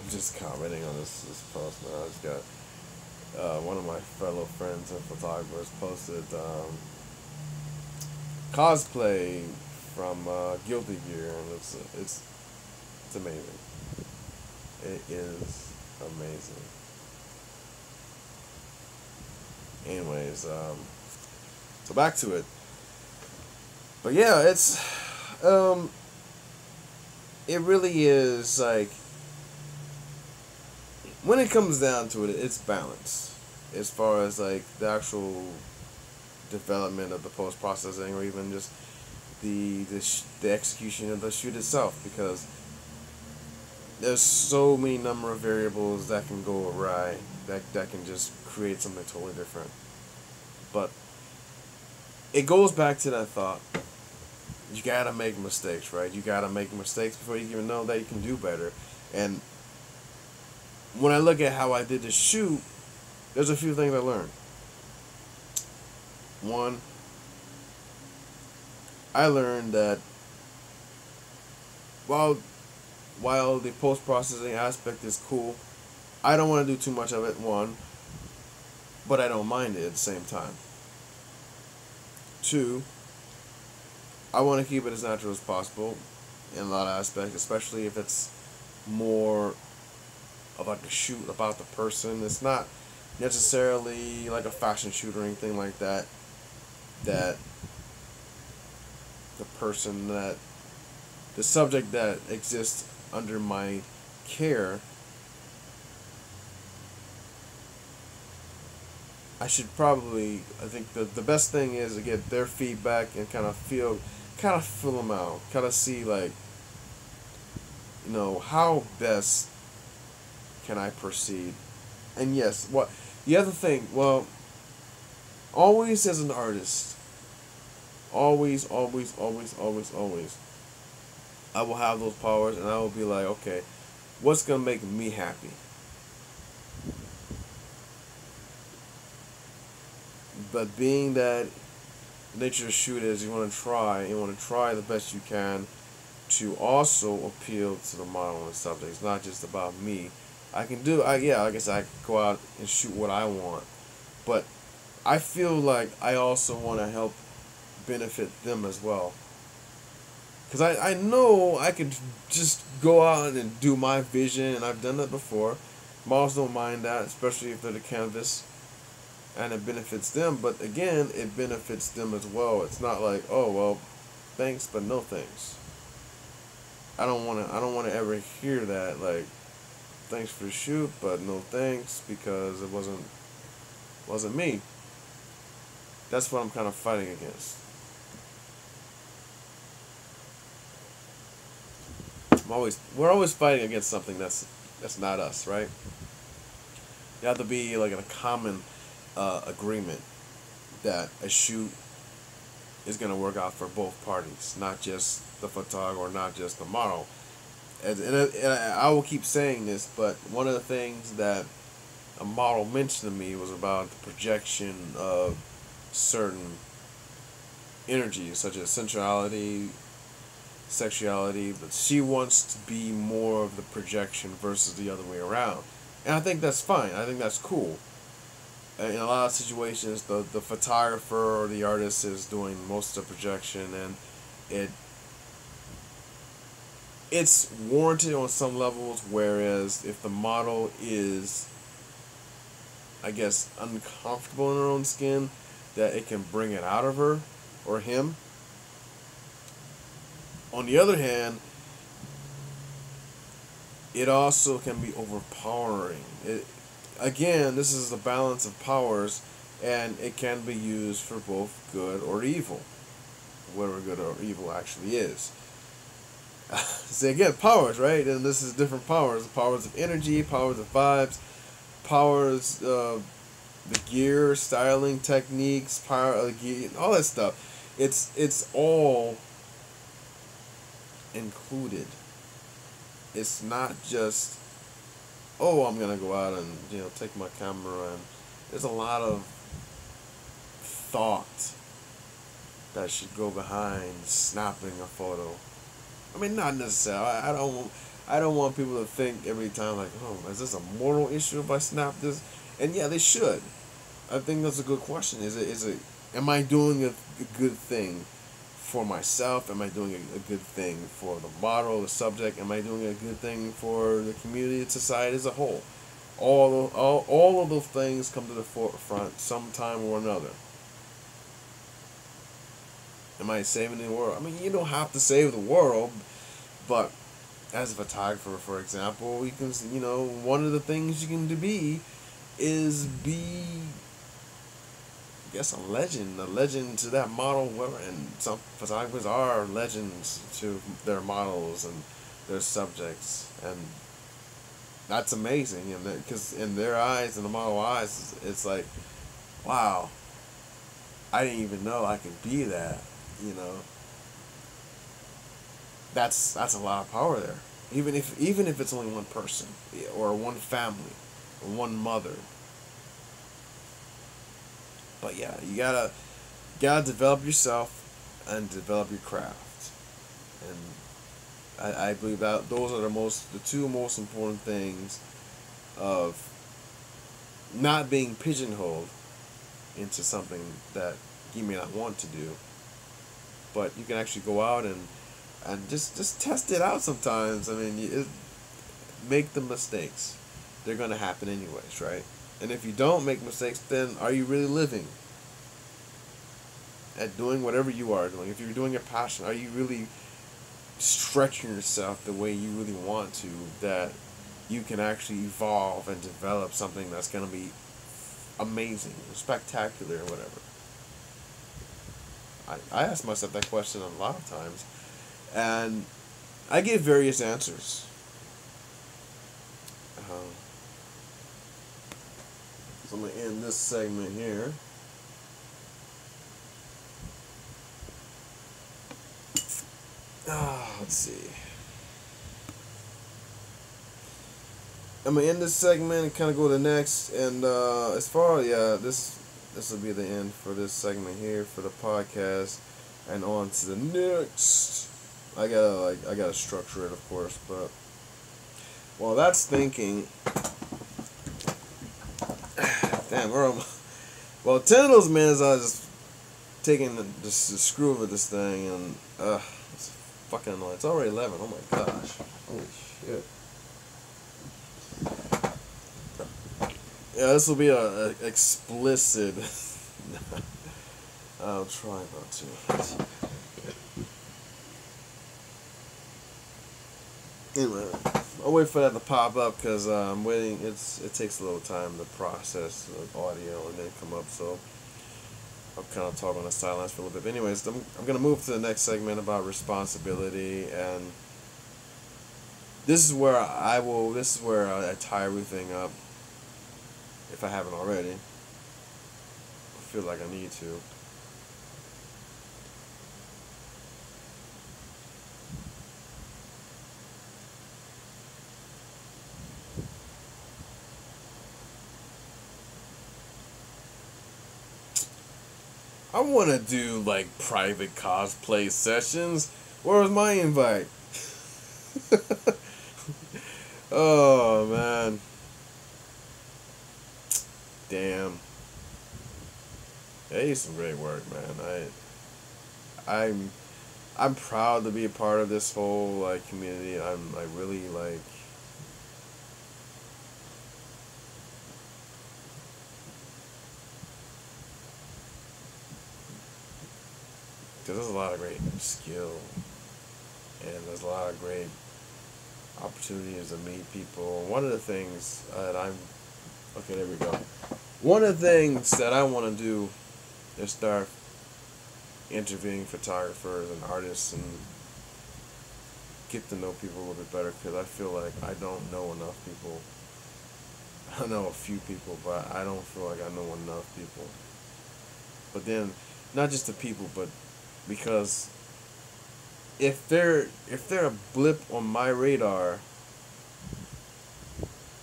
just commenting on this post now. I just got one of my fellow friends and photographers posted cosplay from Guilty Gear, and it's amazing. It is amazing. Anyways, so back to it. But yeah, it really is like, when it comes down to it, it's balance as far as like the actual development of the post processing, or even just the execution of the shoot itself, because there's so many number of variables that can go awry that can just create something totally different. But it goes back to that thought. You gotta make mistakes, right? You gotta make mistakes before you even know that you can do better. And when I look at how I did the shoot, there's a few things I learned. One, I learned that while the post-processing aspect is cool, I don't want to do too much of it, one, but I don't mind it at the same time. Two, I want to keep it as natural as possible in a lot of aspects, especially if it's more about the shoot, about the person. It's not necessarily like a fashion shoot or anything like that, that the subject that exists under my care I think the best thing is to get their feedback and kind of fill them out, kind of see like, how best can I proceed. And yes, what the other thing, well, always as an artist, always, always, always, always, always, I will have those powers, and I will be like, okay, what's gonna make me happy? But being that the nature of the shoot is you want to try the best you can to also appeal to the model and subject. It's not just about me. I guess I can go out and shoot what I want, but I feel like I also want to help benefit them as well. Because I know I could just go out and do my vision, and I've done that before. Models don't mind that, especially if they're the canvas, and it benefits them. But again, it benefits them as well. It's not like, oh well, thanks, but no thanks. I don't wanna ever hear that, like, thanks for the shoot, but no thanks because it wasn't me. That's what I'm kind of fighting against. We're always fighting against something that's not us, right? You have to be like in a common agreement that a shoot is gonna work out for both parties, not just the photographer or not just the model. And I will keep saying this, but one of the things that a model mentioned to me was about the projection of certain energies, such as sensuality, sexuality, but she wants to be more of the projection versus the other way around. And I think that's fine. I think that's cool. In a lot of situations, the photographer or the artist is doing most of the projection, and it's warranted on some levels, whereas if the model is, I guess, uncomfortable in her own skin, that it can bring it out of her or him. On the other hand, it also can be overpowering. Again, this is the balance of powers, and it can be used for both good or evil, whatever good or evil actually is. See, again, powers, right? And this is different powers. Powers of energy, powers of vibes, powers of the gear, styling techniques, power of the gear, all that stuff. It's all included. It's not just, oh, I'm gonna go out and take my camera, and there's a lot of thought that should go behind snapping a photo. I mean, not necessarily. I don't want people to think every time like, oh, is this a moral issue if I snap this? And yeah, they should. I think that's a good question. Am I doing a good thing for myself? Am I doing a good thing for the model, the subject? Am I doing a good thing for the community, society as a whole? All of those things come to the forefront sometime or another. Am I saving the world? I mean, you don't have to save the world, but as a photographer, for example, you can, one of the things you can be is be, I guess, a legend to that model. And some photographers are legends to their models and their subjects, and that's amazing. And because in their eyes, in the model eyes, it's like, wow, I didn't even know I could be that. That's a lot of power there. Even if it's only one person or one family or one mother. But yeah, you gotta develop yourself and develop your craft. And I believe that those are the two most important things of not being pigeonholed into something that you may not want to do. But you can actually go out and just test it out sometimes. I mean, make the mistakes. They're going to happen anyways, right? And if you don't make mistakes, then are you really living at doing whatever you are doing? If you're doing a passion, are you really stretching yourself the way you really want to, that you can actually evolve and develop something that's going to be amazing, spectacular, or whatever? I ask myself that question a lot of times, and I get various answers. So I'm going to end this segment here. Let's see. I'm going to end this segment and kind of go to the next. And as far as, this will be the end for this segment here for the podcast. And on to the next. I gotta structure it, of course, but while that's thinking, damn, well, 10 of those minutes I was just taking the screw of this thing, and it's fucking annoying. It's already 11. Oh my gosh, holy shit. Yeah, this will be a explicit. I'll try not to. Anyway, I'll wait for that to pop up because I'm waiting. It takes a little time to process the audio and then come up. So I'll kind of talk on the sidelines for a little bit. But anyways, I'm gonna move to the next segment about responsibility, and this is where I tie everything up. If I haven't already, I feel like I need to. I want to do like private cosplay sessions. Where's my invite? Oh man. Damn. Hey, some great work, man. I'm proud to be a part of this whole like community. I really like. Because there's a lot of great skill, and there's a lot of great opportunities to meet people. One of the things that okay, there we go. One of the things that I want to do is start interviewing photographers and artists and get to know people a little bit better, because I feel like I don't know enough people. I know a few people, but I don't feel like I know enough people. But then, not just the people, but because if they're a blip on my radar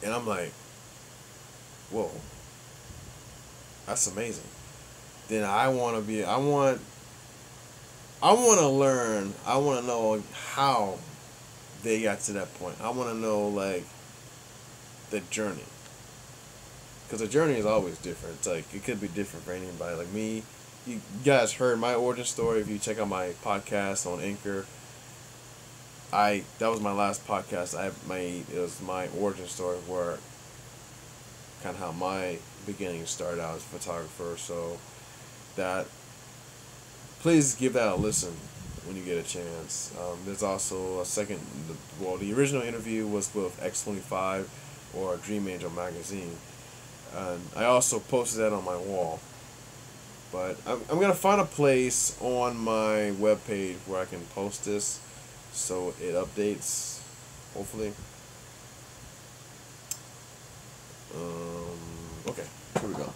and I'm like, whoa, that's amazing, then I want to learn. I want to know how they got to that point. I want to know like the journey, because the journey is always different. It's like it could be different for anybody. Like me, you guys heard my origin story. If you check out my podcast on Anchor, that was my last podcast I made. It was my origin story, where kind of how my beginning started out as a photographer. So that, please give that a listen when you get a chance. There's also a second. The original interview was with X25 or Dream Angel magazine, and I also posted that on my wall. But I'm gonna find a place on my webpage where I can post this, so it updates, hopefully. Okay, here we go.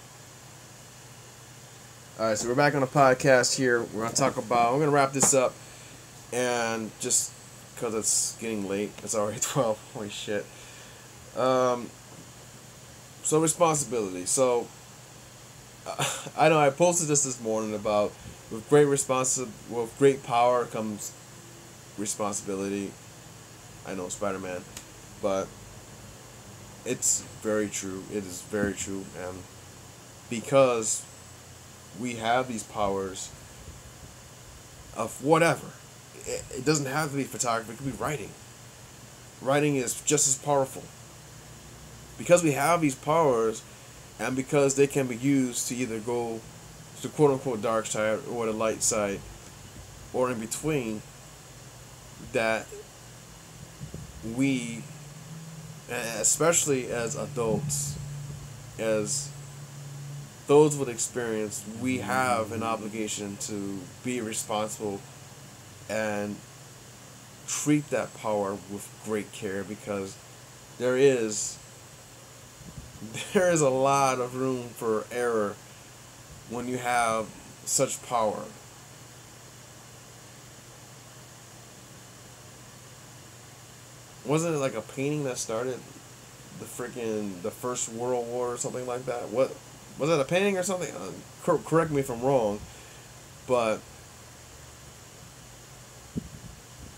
Alright, so we're back on the podcast here. We're gonna wrap this up, and just because it's getting late, it's already 12. Holy shit. So responsibility. So I know I posted this morning about with great power comes responsibility. I know Spider-Man, but it's very true. It is very true, and because we have these powers of whatever, it doesn't have to be photography. It could be writing. Writing is just as powerful because we have these powers. And because they can be used to either go to the quote-unquote dark side or the light side, or in between, that we, especially as adults, as those with experience, we have an obligation to be responsible and treat that power with great care, because there is a lot of room for error when you have such power. Wasn't it like a painting that started the First World War or something like that? What was that, a painting or something? Correct me if I'm wrong, but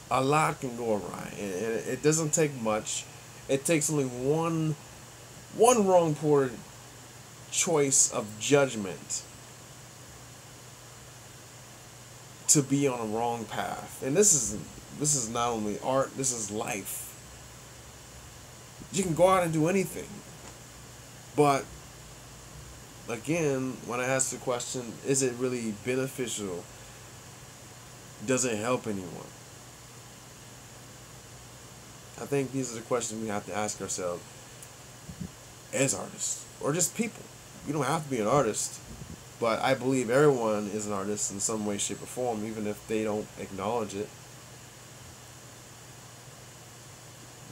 a lot can go awry, and it doesn't take much. It takes only one wrong poor choice of judgment to be on a wrong path. And this is not only art, this is life. You can go out and do anything, but again, when I ask the question, is it really beneficial? Does it help anyone? I think these are the questions we have to ask ourselves as artists, or just people. You don't have to be an artist, but I believe everyone is an artist in some way, shape, or form, even if they don't acknowledge it.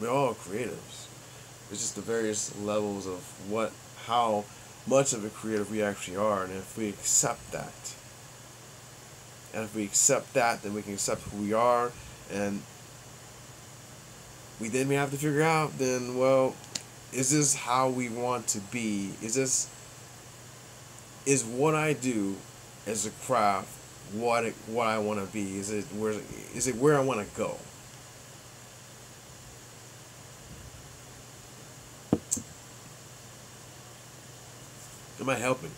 We're all creatives. It's just the various levels of how much of a creative we actually are, and if we accept that, then we can accept who we are, and we have to figure out then, well, is this how we want to be? Is what I do as a craft what I want to be? Is it where I want to go? Am I helping?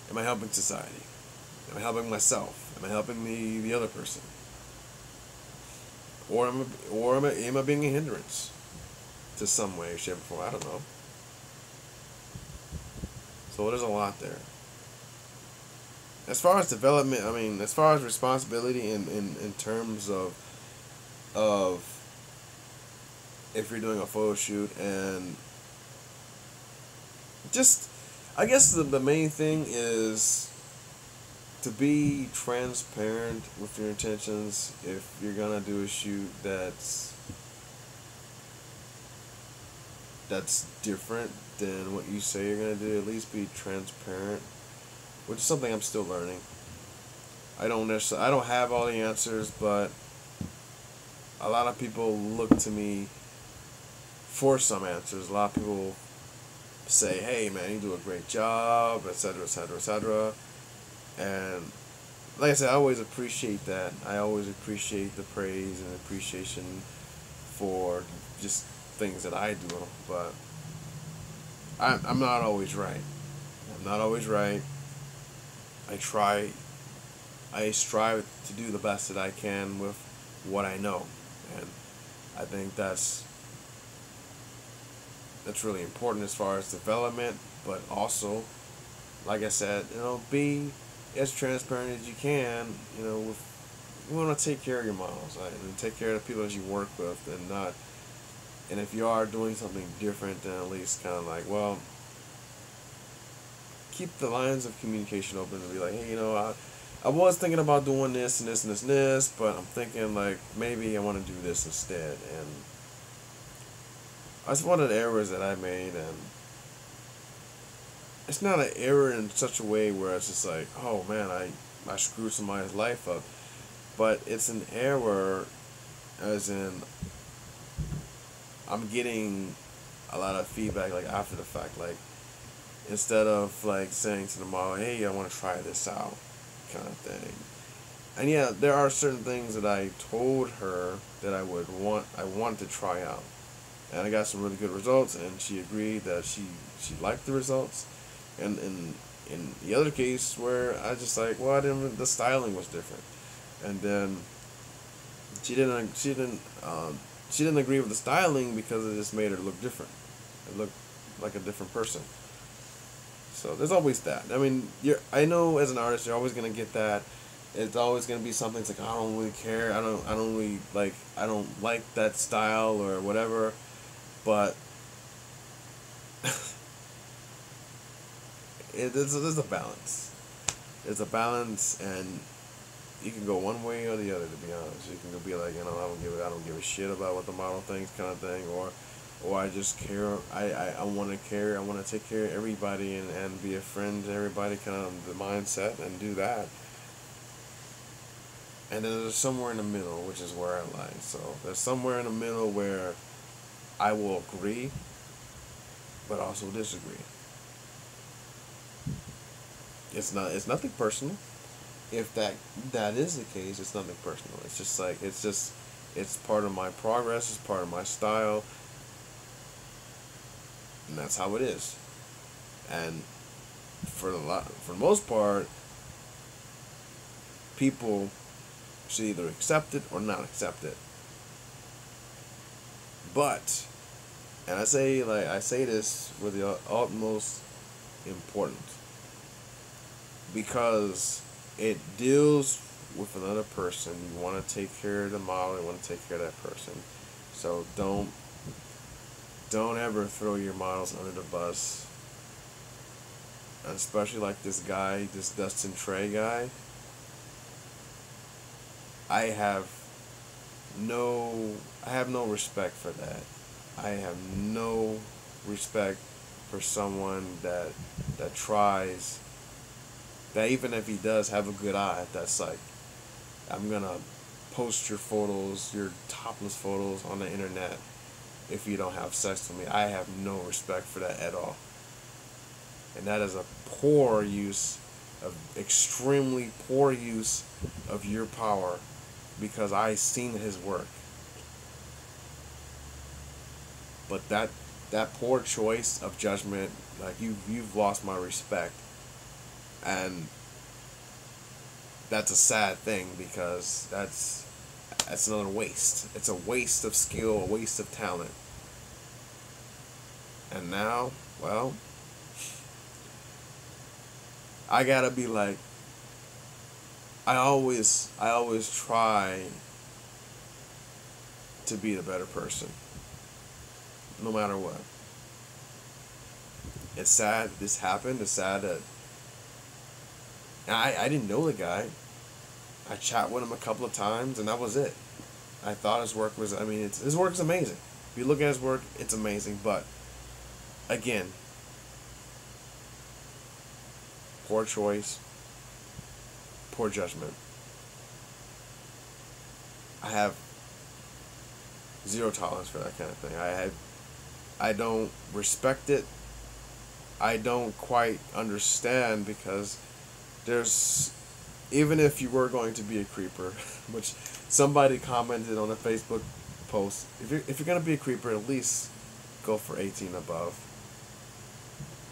Am I helping society? Am I helping myself? Am I helping the other person? Or am I being a hindrance to some way, shape, or form? I don't know. So there's a lot there. As far as development, as far as responsibility in terms of if you're doing a photo shoot, and just, I guess the main thing is to be transparent with your intentions. If you're gonna do a shoot that's different than what you say you're gonna do, at least be transparent, which is something I'm still learning. I don't have all the answers, but a lot of people look to me for some answers. A lot of people say, "Hey, man, you do a great job," etc., etc., etc. And like I said, I always appreciate that. I always appreciate the praise and appreciation for just things that I do, but I'm not always right. I'm not always right. I strive to do the best that I can with what I know, and I think that's really important as far as development, but also, like I said, be as transparent as you can. You want to take care of your models, right? And take care of the people that you work with, and if you are doing something different, then at least kind of like, well, keep the lines of communication open and be like, hey, I was thinking about doing this and this and this and this, but I'm thinking like maybe I want to do this instead. And that's one of the errors that I made, and it's not an error in such a way where it's just like, oh man, I screwed somebody's life up, but it's an error as in I'm getting a lot of feedback like after the fact, like instead of like saying to the model, hey, I want to try this out, kind of thing. And yeah, there are certain things that I told her that I wanted to try out, and I got some really good results, and she agreed that she liked the results. And in the other case where I just like, well, the styling was different, and then she didn't agree with the styling because it just made her look different. It looked like a different person. So there's always that. I know as an artist you're always gonna get that. It's always gonna be something. It's like, I don't really care. I don't like that style or whatever. But there's a balance. There's a balance, and you can go one way or the other. To be honest, you can be like, I don't give a shit about what the model thinks, kind of thing, or I just care. I want to care. I want to take care of everybody and be a friend to everybody. Kind of the mindset and do that. And then there's somewhere in the middle, which is where I lie. So there's somewhere in the middle where I will agree, but also disagree. It's nothing personal. If that is the case, it's nothing personal. It's just like it's part of my progress. It's part of my style, and that's how it is. And for the most part, people should either accept it or not accept it. But, and I say this with the utmost importance, because it deals with another person. You want to take care of the model. You want to take care of that person. So don't ever throw your models under the bus. And especially like this guy, this Dustin Trey guy. I have no respect for that. I have no respect for someone that tries, that even if he does have a good eye, that's like, I'm gonna post your photos, your topless photos on the internet if you don't have sex with me. I have no respect for that at all. And that is a poor use, of extremely poor use of your power, because I seen his work. But that poor choice of judgment, like you've lost my respect. And that's a sad thing, because that's another waste. It's a waste of skill, a waste of talent. And now, well, I gotta be like, I always try to be the better person, no matter what. It's sad this happened. It's sad that I didn't know the guy. I chat with him a couple of times, and that was it. I thought his work was, his work is amazing. If you look at his work, it's amazing. But again, poor choice, poor judgment. I have zero tolerance for that kind of thing. I don't respect it. I don't quite understand, because there's, even if you were going to be a creeper, which somebody commented on a Facebook post, if you're gonna be a creeper, at least go for 18 above.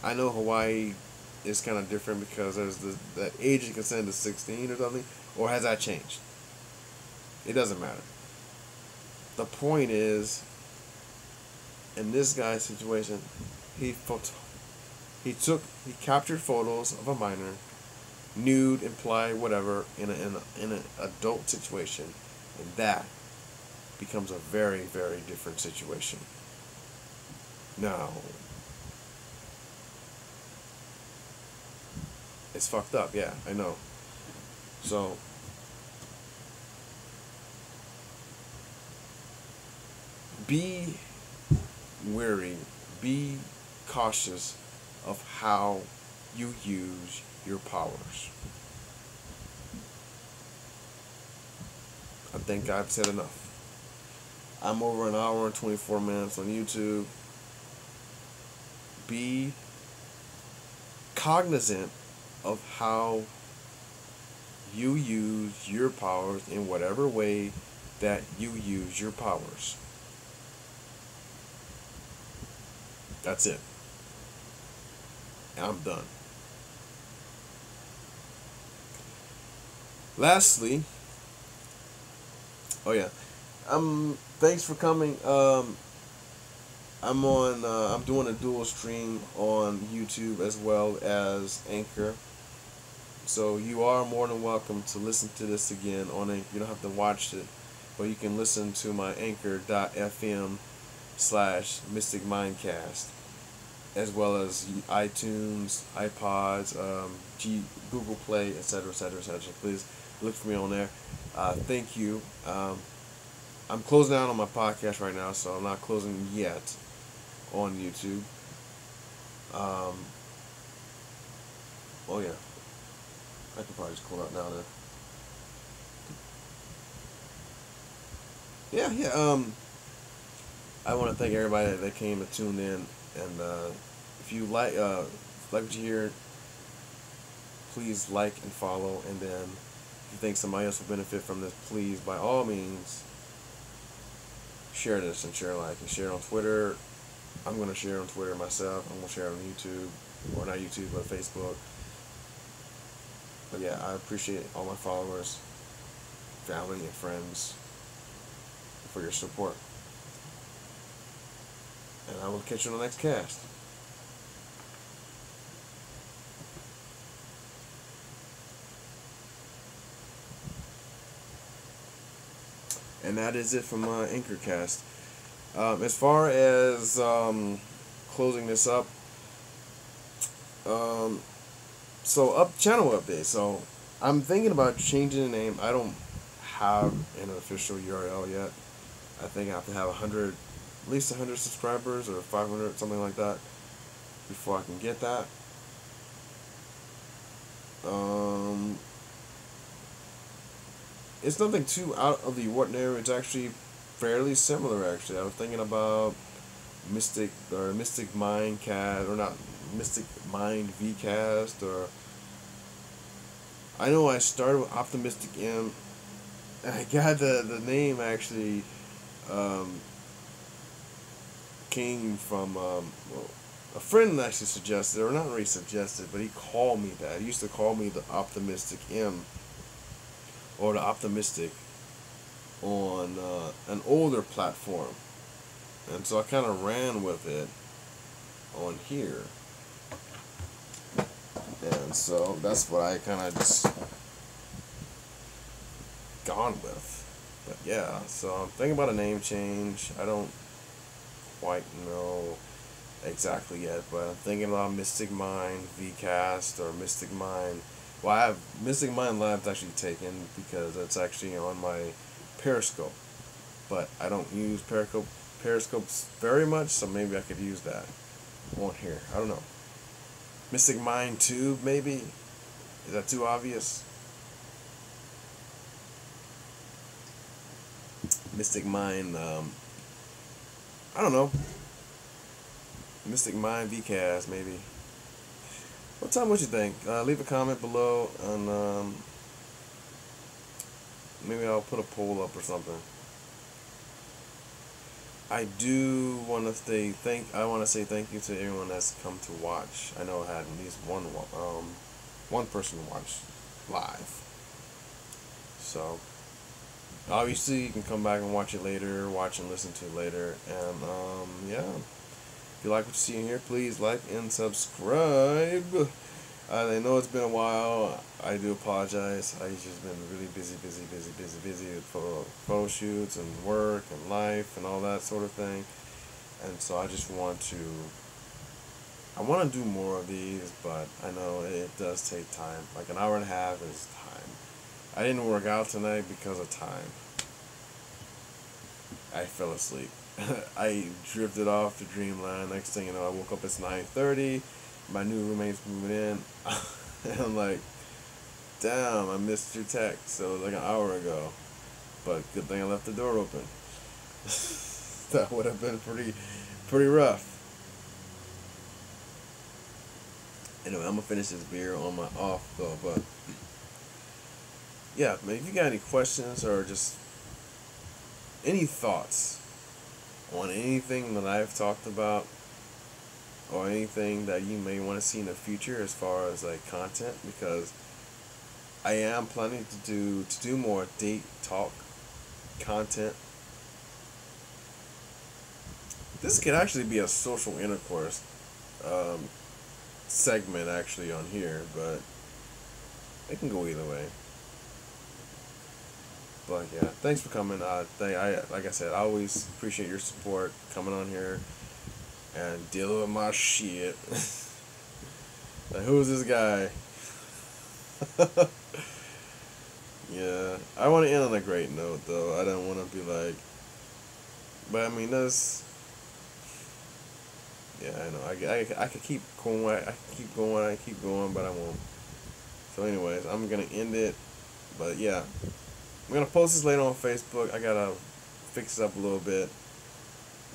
I know Hawaii is kind of different, because there's that age of consent is 16 or something, or has that changed? It doesn't matter. The point is, in this guy's situation, he captured photos of a minor, nude, implied, whatever, in an adult situation, and that becomes a very, very different situation. Now, it's fucked up, yeah, I know. So, be wary, be cautious of how you use your powers. I think I've said enough. I'm over an hour and 24 minutes on YouTube. Be cognizant of how you use your powers in whatever way that you use your powers. That's it. I'm done. Lastly, thanks for coming. I'm doing a dual stream on YouTube as well as Anchor. So you are more than welcome to listen to this again on Anchor. You don't have to watch it, but you can listen to my anchor.fm/Mystic Mindcast. as well as iTunes, iPods, Google Play, etc., etc., etc. Please look for me on there. Thank you. I'm closing out on my podcast right now, so I'm not closing yet on YouTube. Oh yeah, I could probably just close out now then. Yeah. I want to thank everybody that came and tuned in, and if you like what you hear, please like and follow, and then if you think somebody else will benefit from this, please by all means share this and share like and share it on Twitter. I'm going to share it on Twitter myself. I'm going to share it on YouTube, or not YouTube, but Facebook. But yeah, I appreciate all my followers, family, and friends for your support. And I will catch you on the next cast. And that is it for my Anchorcast. As far as closing this up, channel update. So I'm thinking about changing the name. I don't have an official URL yet. I think I have to have at least 100 subscribers or 500, something like that, before I can get that. It's nothing too out of the ordinary. It's actually fairly similar. Actually, I was thinking about Mystic Mind Cast, or not Mystic Mind vCast, or I know I started with Optimistic M. I got the name actually came from a friend actually suggested, or not really suggested, but he called me that. He used to call me the Optimistic M, or the Optimistic, on an older platform, and so I kind of ran with it on here, and so that's what I kind of just gone with. But yeah, so I'm thinking about a name change. I don't quite know exactly yet, but I'm thinking about Mystic Mind vCast or Mystic Mind. Well, I have Mystic Mind Labs actually taken because it's actually on my Periscope, but I don't use Periscopes very much, so maybe I could use that on here. I don't know. Mystic Mind Tube, maybe? Is that too obvious? Mystic Mind, I don't know. Mystic Mind vCast, maybe. Tell me what you think. Leave a comment below, and maybe I'll put a poll up or something. I do want to say thank you to everyone that's come to watch. I know I had at least one person watch live. So obviously you can come back and watch it later, watch and listen to it later, and yeah. If you like what you see in here, please like and subscribe. I know it's been a while. I do apologize. I've just been really busy with photo shoots and work and life and all that sort of thing. And so I just want to do more of these, but I know it does take time. Like an hour and a half is time. I didn't work out tonight because of time. I fell asleep. I drifted off to dreamland. Next thing you know, I woke up. It's 9:30. My new roommate's moving in. And I'm like, damn, I missed your text. So it was like an hour ago. But good thing I left the door open. That would have been pretty rough. Anyway, I'm gonna finish this beer on my off though. But yeah, man, if you got any questions or just any thoughts on anything that I've talked about, or anything that you may want to see in the future as far as like content, because I am planning to do more date talk content. This could actually be a social intercourse segment actually on here, but it can go either way. But yeah, thanks for coming. Like I said, I always appreciate your support coming on here. and deal with my shit. Like, who's this guy? Yeah, I want to end on a great note, though. I don't want to be like, but I mean, that's, yeah, I know. I could keep going, I keep going, but I won't. So, anyways, I'm gonna end it. But yeah, I'm gonna post this later on Facebook. I gotta fix it up a little bit,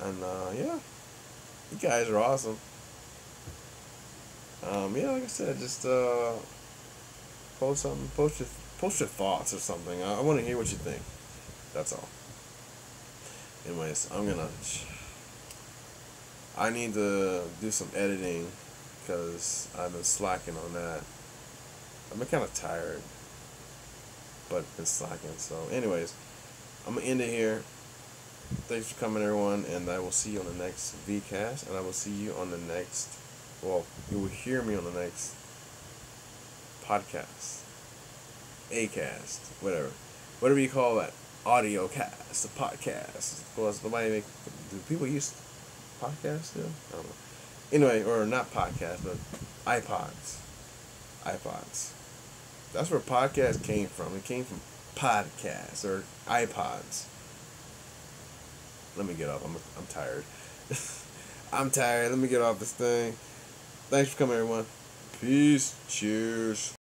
and yeah, you guys are awesome. Yeah, like I said, just post something, post your thoughts or something. I want to hear what you think. That's all. Anyways, I need to do some editing because I've been slacking on that. I've been kind of tired, but been slacking. So, anyways, I'm gonna end it here. Thanks for coming, everyone, and I will see you on the next vCast, and I will see you on the next. Well, you will hear me on the next podcast, Acast, whatever you call that, audio cast, a podcast. Of course, do people use podcasts still? I don't know. Anyway, or not podcasts, but iPods. That's where podcast came from. It came from podcasts or iPods. Let me get up. I'm tired. I'm tired. Let me get off this thing. Thanks for coming, everyone. Peace. Cheers.